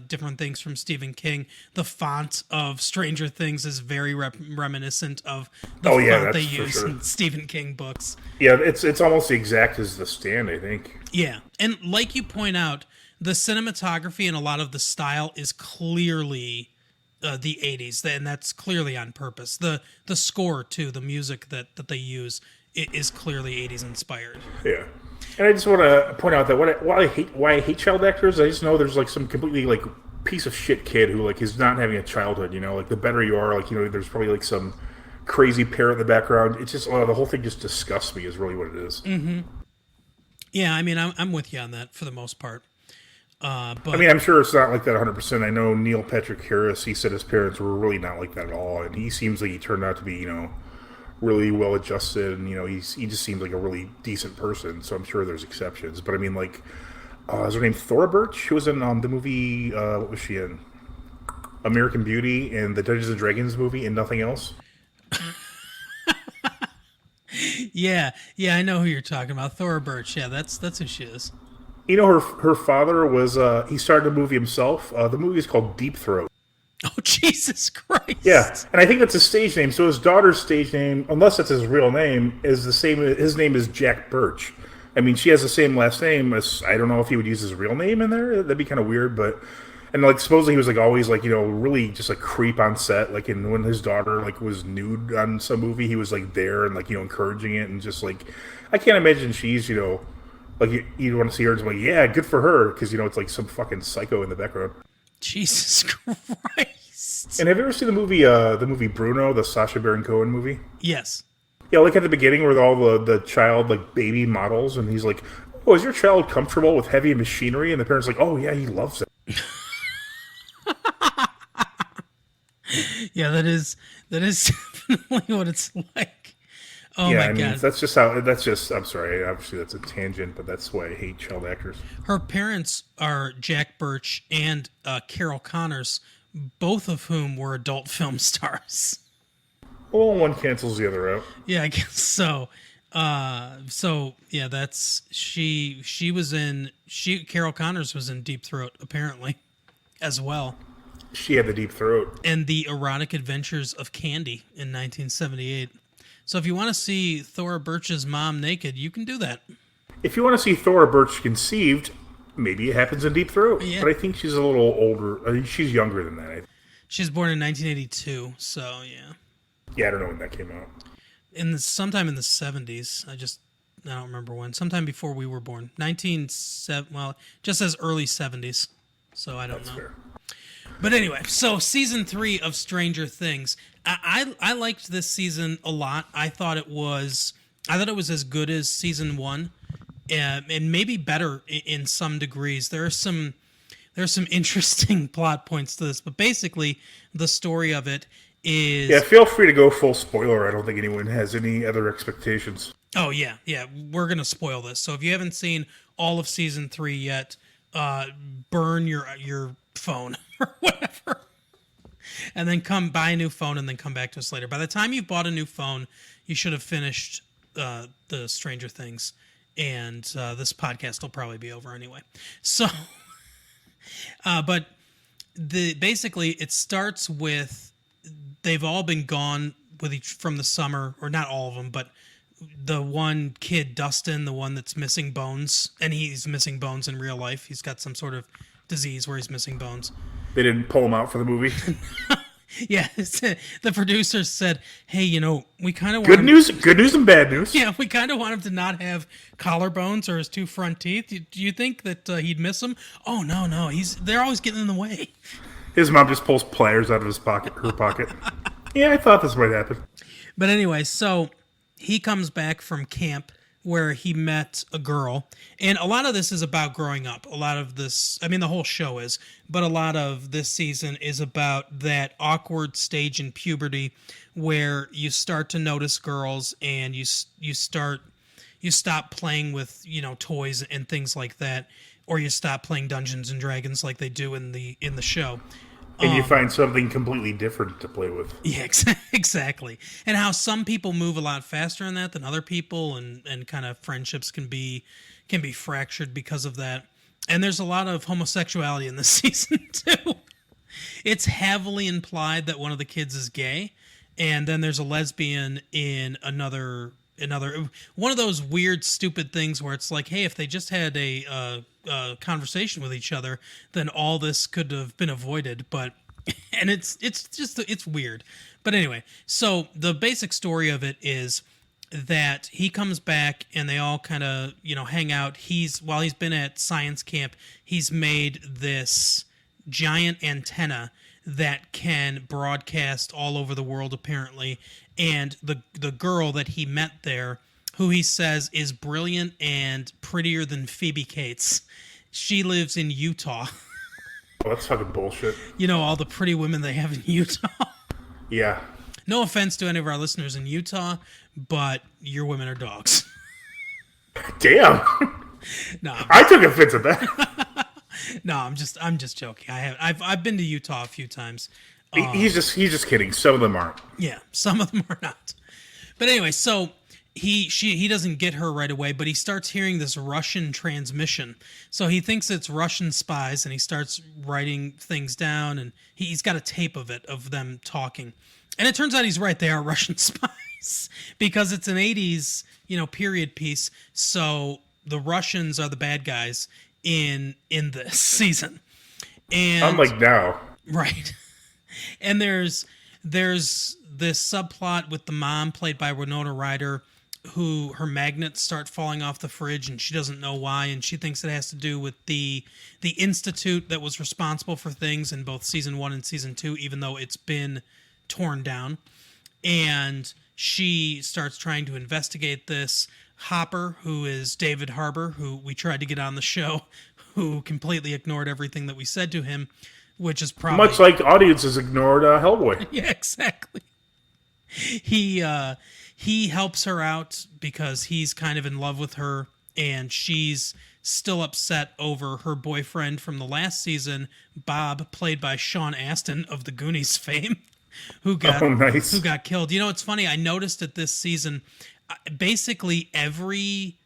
different things from Stephen King. The font of Stranger Things is very reminiscent of the font they use in Stephen King books.
Yeah, it's almost the exact as The Stand, I think.
Yeah, and like you point out, the cinematography and a lot of the style is clearly the 80s, and that's clearly on purpose. The score too, the music that they use, it is clearly 80s inspired.
Yeah, and I just want to point out that why I hate child actors. I just know there's some completely piece of shit kid who is not having a childhood. The better you are, there's probably some crazy parrot in the background. It's just the whole thing just disgusts me. Is really what it is.
Mm-hmm. Yeah, I mean, I'm with you on that for the most part. But
I'm sure it's not like that 100%. I know Neil Patrick Harris, he said his parents were really not like that at all, and he seems like he turned out to be, really well adjusted, and he just seems like a really decent person. So I'm sure there's exceptions, but I mean, like, is her name Thora Birch? Who was in the movie? What was she in? American Beauty and the Dungeons and Dragons movie, and nothing else.
Yeah, I know who you're talking about. Thora Birch. Yeah, that's who she is.
Her father was he started a movie himself. The movie is called Deep Throat.
Oh, Jesus Christ.
Yeah, and I think that's his stage name. So his daughter's stage name, unless that's his real name, is the same. His name is Jack Birch. I mean, she has the same last name. As I don't know if he would use his real name in there. That'd be kind of weird, but. And like supposedly he was like always like really just like creep on set, like when his daughter like was nude on some movie, he was like there and like encouraging it, and just like I can't imagine she's like you want to see her and just like, yeah, good for her, because it's like some fucking psycho in the background.
Jesus Christ.
And have you ever seen the movie Bruno, the Sacha Baron Cohen movie?
Yes.
Yeah, like at the beginning where all the child like baby models, and he's like, oh, is your child comfortable with heavy machinery? And the parents like, oh yeah, he loves it.
Yeah, that is definitely what it's like. Oh
yeah,
my
I mean,
God.
I'm sorry, obviously that's a tangent, but that's why I hate child actors.
Her parents are Jack Birch and Carol Connors, both of whom were adult film stars.
Well, one cancels the other out.
Yeah, I guess so. So yeah, that's Carol Connors was in Deep Throat apparently as well.
She had the deep throat.
And The Erotic Adventures of Candy in 1978. So if you want to see Thora Birch's mom naked, you can do that.
If you want to see Thora Birch conceived, maybe it happens in Deep Throat.
Yeah.
But I think she's a little older. I think she's younger than that.
She's born in 1982, so yeah.
Yeah, I don't know when that came out.
Sometime in the 70s. I don't remember when. Sometime before we were born. Just says early 70s. So I don't know.
Fair.
But anyway, so season 3 of Stranger Things. I liked this season a lot. I thought it was as good as season 1, and maybe better in some degrees. There's some interesting plot points to this, but basically the story of it is.
Yeah, feel free to go full spoiler. I don't think anyone has any other expectations.
Oh yeah, we're gonna spoil this. So if you haven't seen all of season 3 yet, burn your phone or whatever, and then come buy a new phone and then come back to us later. By the time you've bought a new phone, you should have finished the Stranger Things, and this podcast will probably be over anyway. So, but basically it starts with they've all been gone from the summer, or not all of them, but the one kid, Dustin, the one that's missing bones, and he's missing bones in real life. He's got some sort of disease where he's missing bones.
They didn't pull him out for the movie.
Yeah, the producers said, "Hey, we kind of
good news and bad news."
Yeah, we kind of want him to not have collarbones or his 2 front teeth. Do you think that he'd miss them? Oh no, they're always getting in the way.
His mom just pulls pliers out of her pocket. Yeah, I thought this might happen.
But anyway, so he comes back from camp where he met a girl, and a lot of this is about growing up. A lot of this, I mean, the whole show is, but a lot of this season is about that awkward stage in puberty where you start to notice girls, and you stop playing with toys and things like that, or you stop playing Dungeons and Dragons like they do in the show.
And you find something completely different to play with.
Yeah, exactly. And how some people move a lot faster in that than other people, and kind of friendships can be fractured because of that. And there's a lot of homosexuality in this season too. It's heavily implied that one of the kids is gay, and then there's a lesbian in another one of those weird, stupid things where it's like, hey, if they just had a conversation with each other, then all this could have been avoided. But and it's weird. But anyway, so the basic story of it is that he comes back and they all kind of hang out. While he's been at science camp, he's made this giant antenna that can broadcast all over the world apparently. And the girl that he met there, who he says is brilliant and prettier than Phoebe Cates, she lives in Utah.
Oh, that's fucking bullshit.
All the pretty women they have in Utah.
Yeah.
No offense to any of our listeners in Utah, but your women are dogs.
Damn.
No,
I took offense at that.
no, I'm just joking. I've been to Utah a few times.
He's just kidding. Some of them aren't.
Yeah, some of them are not. But anyway, so he doesn't get her right away, but he starts hearing this Russian transmission. So he thinks it's Russian spies, and he starts writing things down, and he's got a tape of it, of them talking. And it turns out he's right, they are Russian spies, because it's an 80s, period piece. So the Russians are the bad guys in this season. And
Unlike now.
right. And there's this subplot with the mom, played by Winona Ryder, who her magnets start falling off the fridge and she doesn't know why, and she thinks it has to do with the institute that was responsible for things in both season 1 and season 2, even though it's been torn down. And she starts trying to investigate this. Hopper, who is David Harbour, who we tried to get on the show, who completely ignored everything that we said to him, which is probably
Much like audiences ignored Hellboy.
yeah, exactly. He helps her out because he's kind of in love with her, and she's still upset over her boyfriend from the last season, Bob, played by Sean Astin of the Goonies fame, who got killed. It's funny. I noticed it this season. Basically, every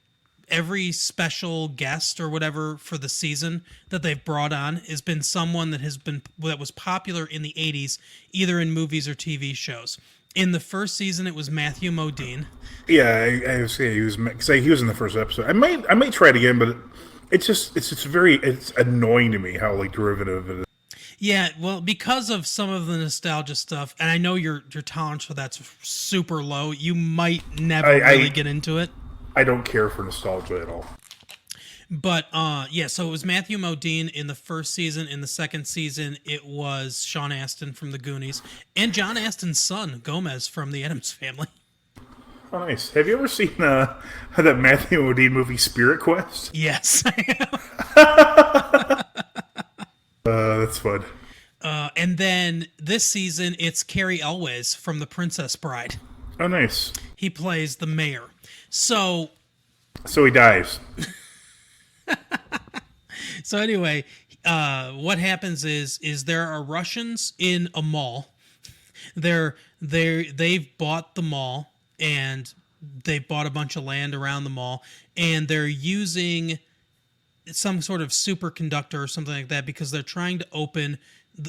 special guest or whatever for the season that they've brought on has been someone that was popular in the 80s, either in movies or TV shows. In the first season, it was Matthew Modine.
Yeah, I was saying he was in the first episode. I might try it again, but it's annoying to me how derivative it is.
Yeah, well, because of some of the nostalgia stuff, and I know your tolerance for that's super low, you might never really get into it.
I don't care for nostalgia at all.
But, so it was Matthew Modine in the first season. In the second season, it was Sean Astin from the Goonies. And John Astin's son, Gomez, from the Addams Family.
Oh, nice. Have you ever seen that Matthew Modine movie, Spirit Quest?
Yes, I have.
That's fun.
And then this season, it's Cary Elwes from The Princess Bride.
Oh, nice.
He plays the mayor. So
he dies.
So anyway, what happens is there are Russians in a mall. They've bought the mall, and they've bought a bunch of land around the mall, and they're using some sort of superconductor or something like that because they're trying to open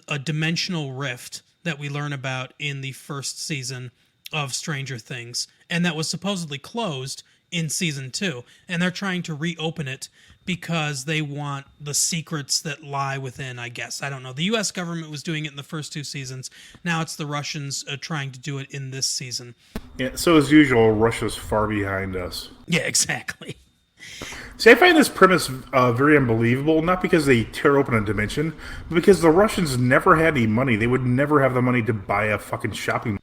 a dimensional rift that we learn about in the first season of Stranger Things, and that was supposedly closed in season 2, and they're trying to reopen it because they want the secrets that lie within, I guess. I don't know. The U.S. government was doing it in the first 2 seasons. Now it's the Russians trying to do it in this season.
Yeah, so as usual, Russia's far behind us.
Yeah, exactly.
See, I find this premise very unbelievable, not because they tear open a dimension, but because the Russians never had any money. They would never have the money to buy a fucking shopping mall.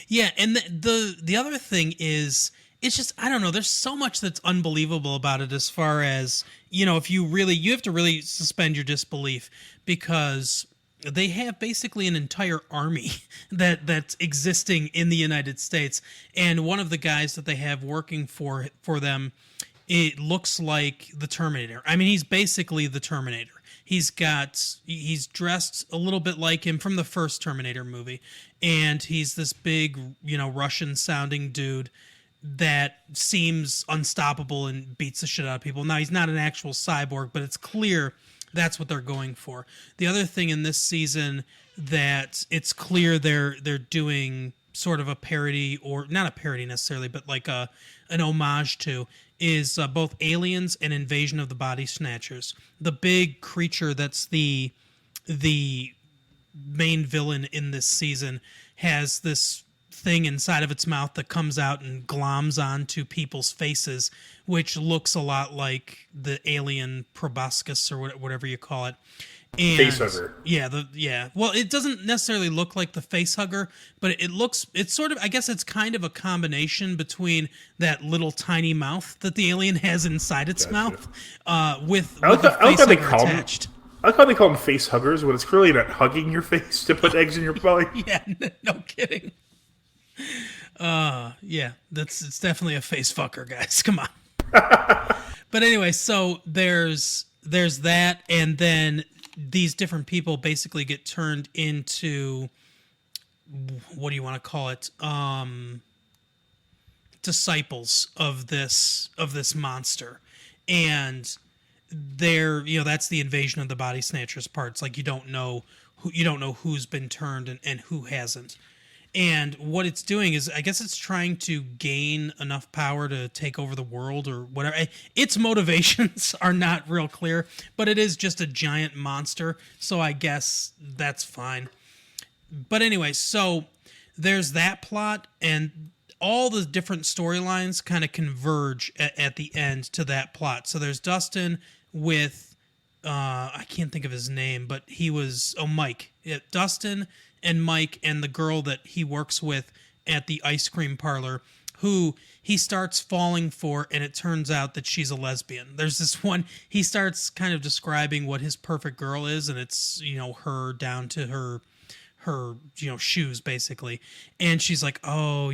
Yeah, and the other thing is, it's just, I don't know, there's so much that's unbelievable about it as far as, you have to really suspend your disbelief, because they have basically an entire army that's existing in the United States. And one of the guys that they have working for them, it looks like the Terminator. I mean, he's basically the Terminator. He's dressed a little bit like him from the first Terminator movie. And he's this big, Russian sounding dude that seems unstoppable and beats the shit out of people. Now, he's not an actual cyborg, but it's clear that's what they're going for. The other thing in this season that it's clear they're doing sort of a parody, or not a parody necessarily, but like an homage to, is both Aliens and Invasion of the Body Snatchers. The big creature that's the main villain in this season has this thing inside of its mouth that comes out and gloms onto people's faces, which looks a lot like the alien proboscis or whatever you call it. And
Facehugger.
Yeah. Well, it doesn't necessarily look like the facehugger, but it's sort of, I guess it's kind of a combination between that little tiny mouth that the alien has inside its mouth with the facehugger attached.
I like how they call them face huggers, when it's clearly not hugging your face to put eggs in your belly.
Yeah, no kidding. yeah. It's definitely a face fucker, guys. Come on. But anyway, so there's that, and then these different people basically get turned into, what do you want to call it? Disciples of this monster. And that's the invasion of the body snatchers parts. Like, you don't know who's been turned and who hasn't. And what it's doing is, I guess it's trying to gain enough power to take over the world or whatever. Its motivations are not real clear, but it is just a giant monster, so I guess that's fine. But anyway, so there's that plot, and all the different storylines kind of converge at the end to that plot. So there's Dustin with, I can't think of his name, but he was, Mike. Yeah, Dustin and Mike and the girl that he works with at the ice cream parlor, who he starts falling for, and it turns out that she's a lesbian. There's this one, he starts kind of describing what his perfect girl is, and it's, her down to her shoes, basically. And she's like, oh,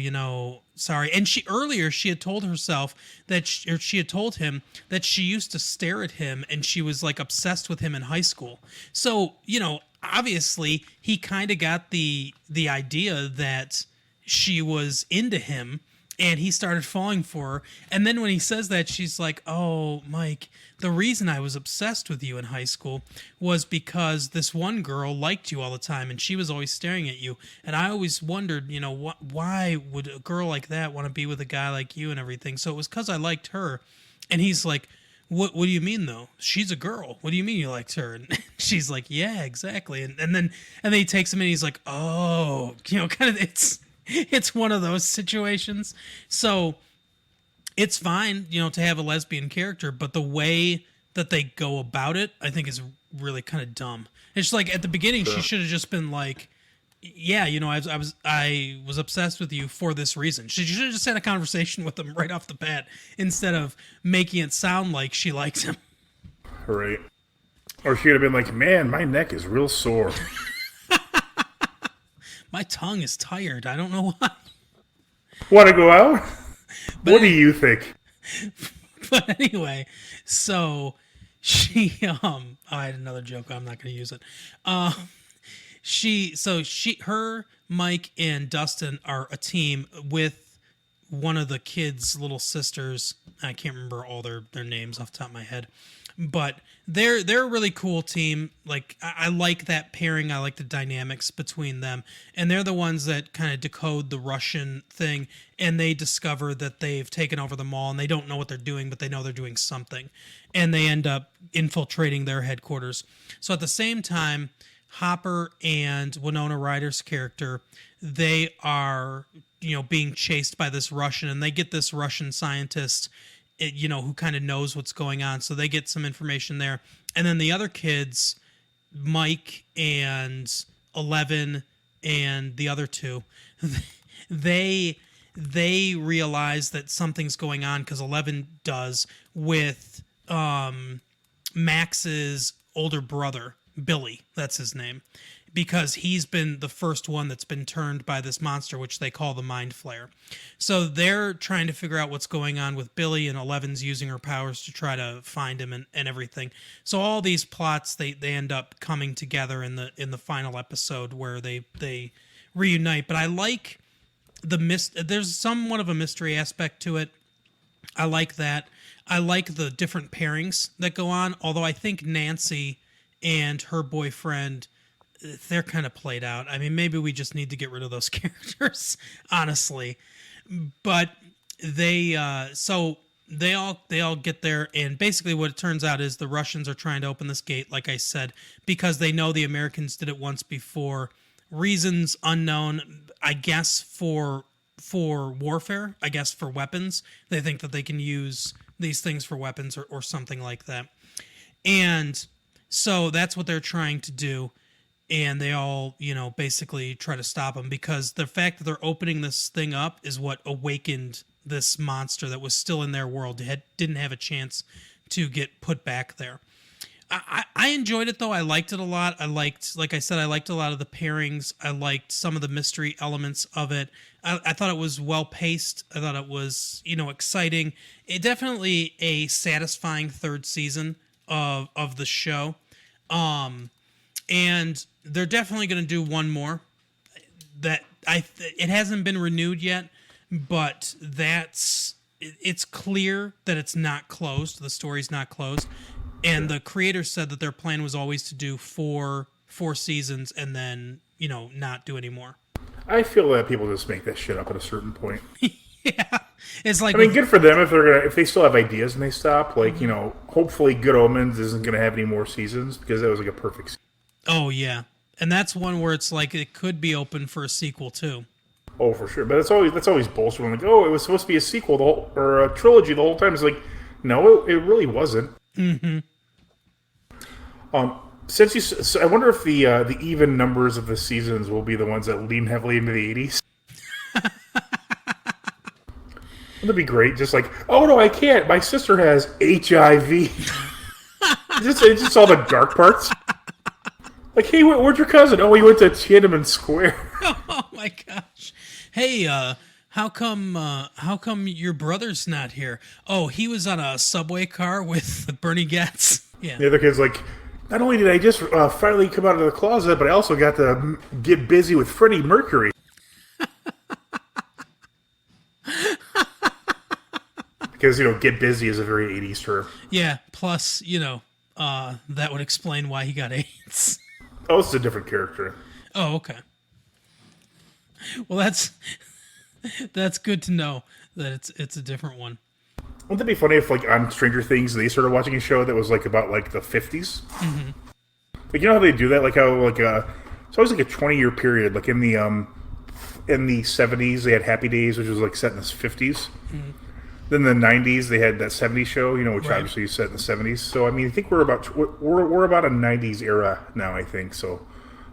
sorry. And she had told herself that she had told him that she used to stare at him, and she was like obsessed with him in high school. So, obviously he kind of got the idea that she was into him, and he started falling for her. And then when he says that, she's like, oh, Mike, the reason I was obsessed with you in high school was because this one girl liked you all the time, and she was always staring at you. And I always wondered, why would a girl like that want to be with a guy like you and everything? So it was because I liked her. And he's like, what do you mean, though? She's a girl. What do you mean you liked her? And she's like, yeah, exactly. And then he takes him, and he's like, oh, kind of, it's one of those situations. So it's fine, to have a lesbian character, but the way that they go about it, I think, is really kind of dumb. It's like, at the beginning, she should have just been like, yeah, I was obsessed with you for this reason. She should have just had a conversation with him right off the bat, instead of making it sound like she likes him.
Right. Or she would have been like, man, my neck is real sore.
My tongue is tired. I don't know why.
Want to go out? What do you think?
But anyway, so she, I had another joke. I'm not going to use it. Her, Mike, and Dustin are a team with one of the kids' little sisters. I can't remember all their names off the top of my head, but they're a really cool team. Like, I like that pairing. I like the dynamics between them, and they're the ones that kind of decode the Russian thing, and they discover that they've taken over the mall, and they don't know what they're doing, but they know they're doing something, and they end up infiltrating their headquarters. So at the same time, Hopper and Winona Ryder's character, they are, being chased by this Russian, and they get this Russian scientist, who kind of knows what's going on. So they get some information there. And then the other kids, Mike and 11 and the other two, they realize that something's going on, because 11 does, with Max's older brother, Billy, that's his name, because he's been the first one that's been turned by this monster, which they call the Mind Flayer. So they're trying to figure out what's going on with Billy, and Eleven's using her powers to try to find him and everything. So all these plots, they end up coming together in the final episode, where they reunite. But I like there's somewhat of a mystery aspect to it. I like that. I like the different pairings that go on, although I think Nancy and her boyfriend, they're kind of played out. I mean, maybe we just need to get rid of those characters, honestly. But they all get there, and basically what it turns out is the Russians are trying to open this gate, like I said, because they know the Americans did it once before. Reasons unknown, I guess, for warfare, I guess for weapons. They think that they can use these things for weapons or something like that. And so that's what they're trying to do, and they all, basically try to stop them, because the fact that they're opening this thing up is what awakened this monster that was still in their world. Didn't have a chance to get put back there. I enjoyed it though. I liked it a lot. Like I said, I liked a lot of the pairings. I liked some of the mystery elements of it. I thought it was well paced. I thought it was, exciting. It definitely a satisfying third season of the show. And they're definitely going to do one more. It hasn't been renewed yet, but it's clear that it's not closed. The story's not closed. And the creators said that their plan was always to do four seasons and then, not do any more.
I feel that people just make that shit up at a certain point.
Yeah. It's like,
good for them if they still have ideas and they stop. Like, hopefully Good Omens isn't going to have any more seasons because that was like a perfect season.
Oh, yeah. And that's one where it's like it could be open for a sequel, too.
Oh, for sure. But that's always bullshit. When like, oh, it was supposed to be a sequel or a trilogy the whole time. It's like, no, it really wasn't.
Mm-hmm.
So I wonder if the even numbers of the seasons will be the ones that lean heavily into the 80s. That'd be great. Just like, oh no, I can't. My sister has HIV. just all the dark parts. Like, hey, where'd your cousin? Oh, he went to Tiananmen Square.
Oh my gosh. Hey, how come your brother's not here? Oh, he was on a subway car with Bernie Getz. Yeah.
The other kid's like, not only did I just finally come out of the closet, but I also got to get busy with Freddie Mercury. Because, get busy is a very 80s term.
Yeah, plus, that would explain why he got AIDS.
Oh, this is a different character.
Oh, okay. Well, that's good to know that it's a different one.
Wouldn't that be funny if, like, on Stranger Things, they started watching a show that was, like, about, like, the 50s?
Mm-hmm.
Like, how they do that? Like, how, like, it's always, like, a 20-year period. Like, in the 70s, they had Happy Days, which was, like, set in the 50s. Mm-hmm. Then in the 90s, they had that 70s show, which
right.
Obviously is set in the 70s. So, I mean, I think we're about a 90s era now, I think. So,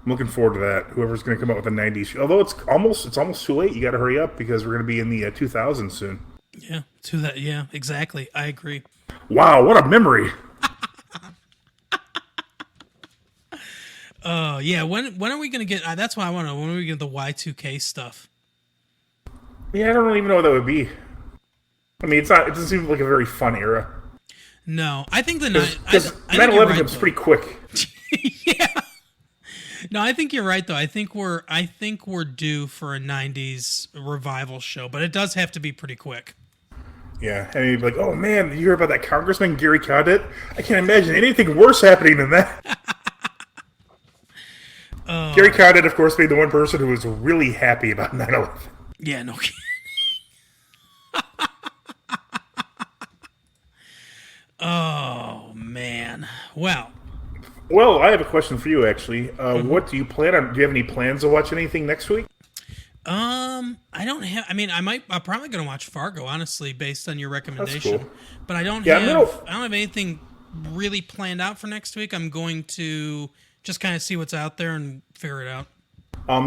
I'm looking forward to that. Whoever's going to come out with a 90s show. Although it's almost too late. You got to hurry up because we're going to be in the 2000s soon.
Yeah, exactly. I agree.
Wow, what a memory.
Yeah. When are we going to get? That's why I want to know. When are we going to get the Y2K stuff?
Yeah, I don't even know what that would be. I mean, it's not. It doesn't seem like a very fun era.
No, I think the
9/11 comes pretty quick.
Yeah. No, I think you're right though. I think we're due for a 90s revival show, but it does have to be pretty quick.
Yeah, and you'd be like, oh man, did you hear about that congressman Gary Condit? I can't imagine anything worse happening than that. Gary Condit, of course, being the one person who was really happy about 9/11.
Yeah, no kidding. Oh man. Well,
I have a question for you actually. What do you plan on? Do you have any plans to watch anything next week?
I don't have. I mean, I'm probably going to watch Fargo, honestly, based on your recommendation.
That's cool.
But I don't
Yeah,
have. I don't have anything really planned out for next week. I'm going to just kind of see what's out there and figure it out.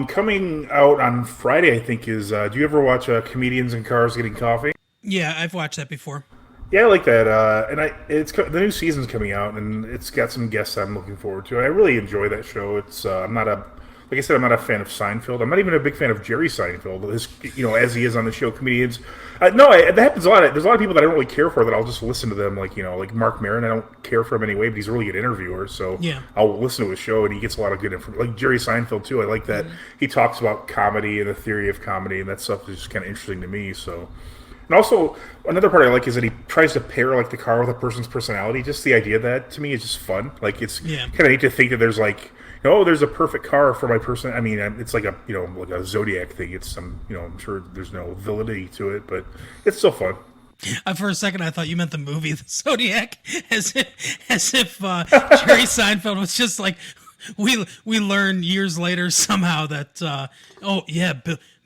Coming out on Friday, I think is. Do you ever watch Comedians in Cars Getting Coffee?
Yeah, I've watched that before.
Yeah, I like that. And the new season's coming out, and it's got some guests I'm looking forward to. I really enjoy that show. It's I'm not like I said, I'm not a fan of Seinfeld. I'm not even a big fan of Jerry Seinfeld, as he is on the show Comedians. That happens a lot. There's a lot of people that I don't really care for that I'll just listen to them, like Mark Maron. I don't care for him anyway, but he's a really good interviewer, so yeah. I'll listen to his show, and he gets a lot of good information. Like Jerry Seinfeld too. I like that he talks about comedy and the theory of comedy, and that stuff is just kind of interesting to me. So. And also, another part I like is that he tries to pair like the car with a person's personality. Just the idea of that to me is just fun. Like it's kind of neat to think that there's like, there's a perfect car for my person. I mean, it's like like a Zodiac thing. It's some, I'm sure there's no validity to it, but it's still fun.
For a second, I thought you meant the movie The Zodiac, as if Jerry Seinfeld was just like we learn years later somehow that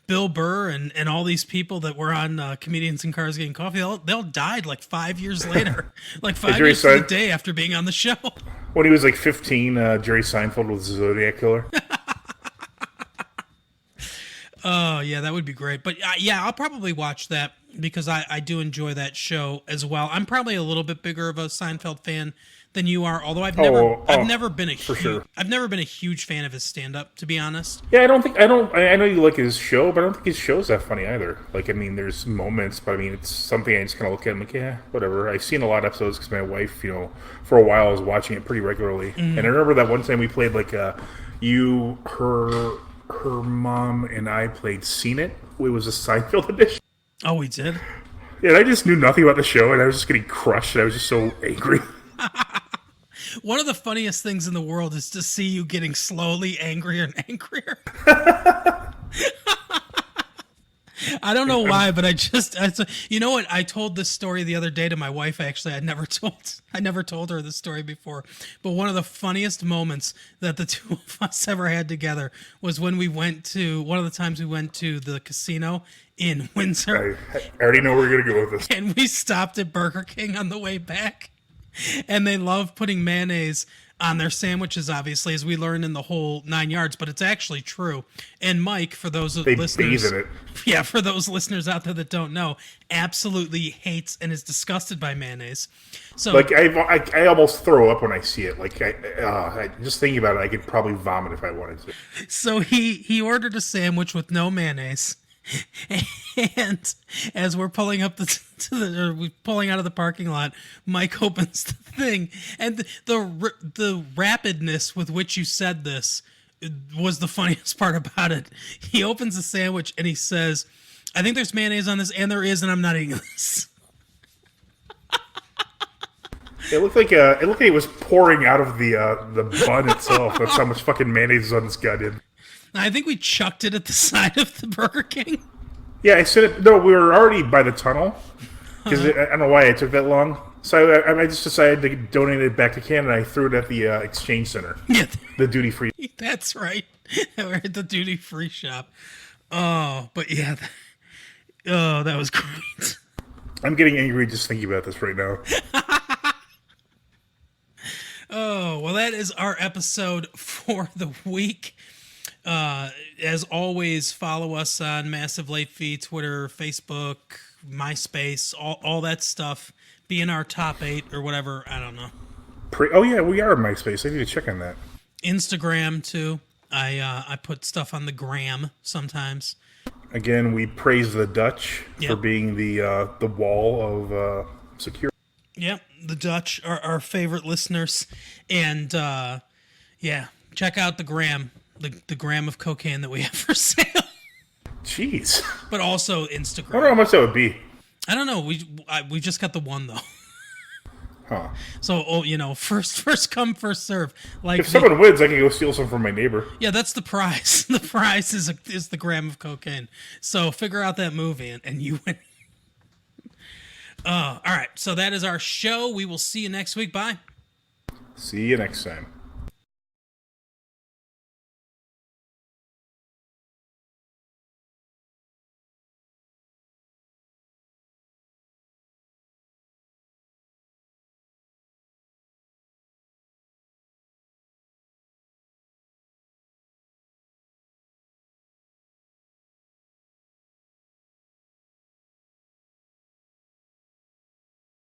Bill Burr and all these people that were on Comedians in Cars Getting Coffee, they'll died like 5 years later, like 5 years to the day after being on the show.
When he was like 15, Jerry Seinfeld was the Zodiac Killer.
Oh, yeah, that would be great. But yeah, I'll probably watch that because I do enjoy that show as well. I'm probably a little bit bigger of a Seinfeld fan than you are, although I've never been a
for
huge,
sure.
I've never been a huge fan of his stand-up, to be honest.
Yeah, I know you like his show, but I don't think his show's that funny either. Like, I mean, there's moments, but I mean, it's something I just kind of look at and like, yeah, whatever. I've seen a lot of episodes because my wife, for a while, was watching it pretty regularly. And I remember that one time we played like her mom and I played Seen It. It was a Seinfeld edition.
Oh, we did?
Yeah, and I just knew nothing about the show, and I was just getting crushed, and I was just so angry.
One of the funniest things in the world is to see you getting slowly angrier and angrier. I don't know why, but you know what? I told this story the other day to my wife. Actually, I never told her this story before. But one of the funniest moments that the two of us ever had together was when one of the times we went to the casino in Windsor.
I already know where you're gonna go with this.
And we stopped at Burger King on the way back. And they love putting mayonnaise on their sandwiches, obviously, as we learned in the whole 9 yards, but it's actually true. And Mike, for those listeners,
bathe in it.
Yeah, for those listeners out there that don't know, absolutely hates and is disgusted by mayonnaise. So,
like, I almost throw up when I see it. Like, I just thinking about it, I could probably vomit if I wanted to.
So he ordered a sandwich with no mayonnaise. And as we're pulling up we're pulling out of the parking lot, Mike opens the thing, and the rapidness with which you said this was the funniest part about it. He opens the sandwich and he says, "I think there's mayonnaise on this, and there is, and I'm not eating this."
It looked like it was pouring out of the bun itself. That's how much fucking mayonnaise is on this goddamn.
I think we chucked it at the side of the Burger King.
Yeah, I said it. No, we were already by the tunnel because I don't know why it took that long. So I just decided to donate it back to Canada. I threw it at the exchange center,
Yeah,
the duty free.
that's right. We're at the duty free shop. Oh, but yeah, that was great.
I'm getting angry just thinking about this right now.
Oh, well, that is our episode for the week. As always, follow us on Massive Late Fee, Twitter, Facebook, MySpace, all that stuff. Be in our top 8 or whatever. I don't know.
Oh yeah, we are on MySpace. I need to check on that.
Instagram too. I put stuff on the gram sometimes.
Again, we praise the Dutch for being the wall of security.
Yep, the Dutch are our favorite listeners, and check out the gram. The gram of cocaine that we have for sale.
Jeez.
But also
I
Instagram.
wonder how much that would be.
I don't know. We just got the one though.
Huh.
So first come, first serve. Like
If someone wins, I can go steal some from my neighbor.
yeah, that's the prize. The prize is the gram of cocaine. So figure out that movie and you win. All right. So that is our show. We will see you next week. Bye.
See you next time.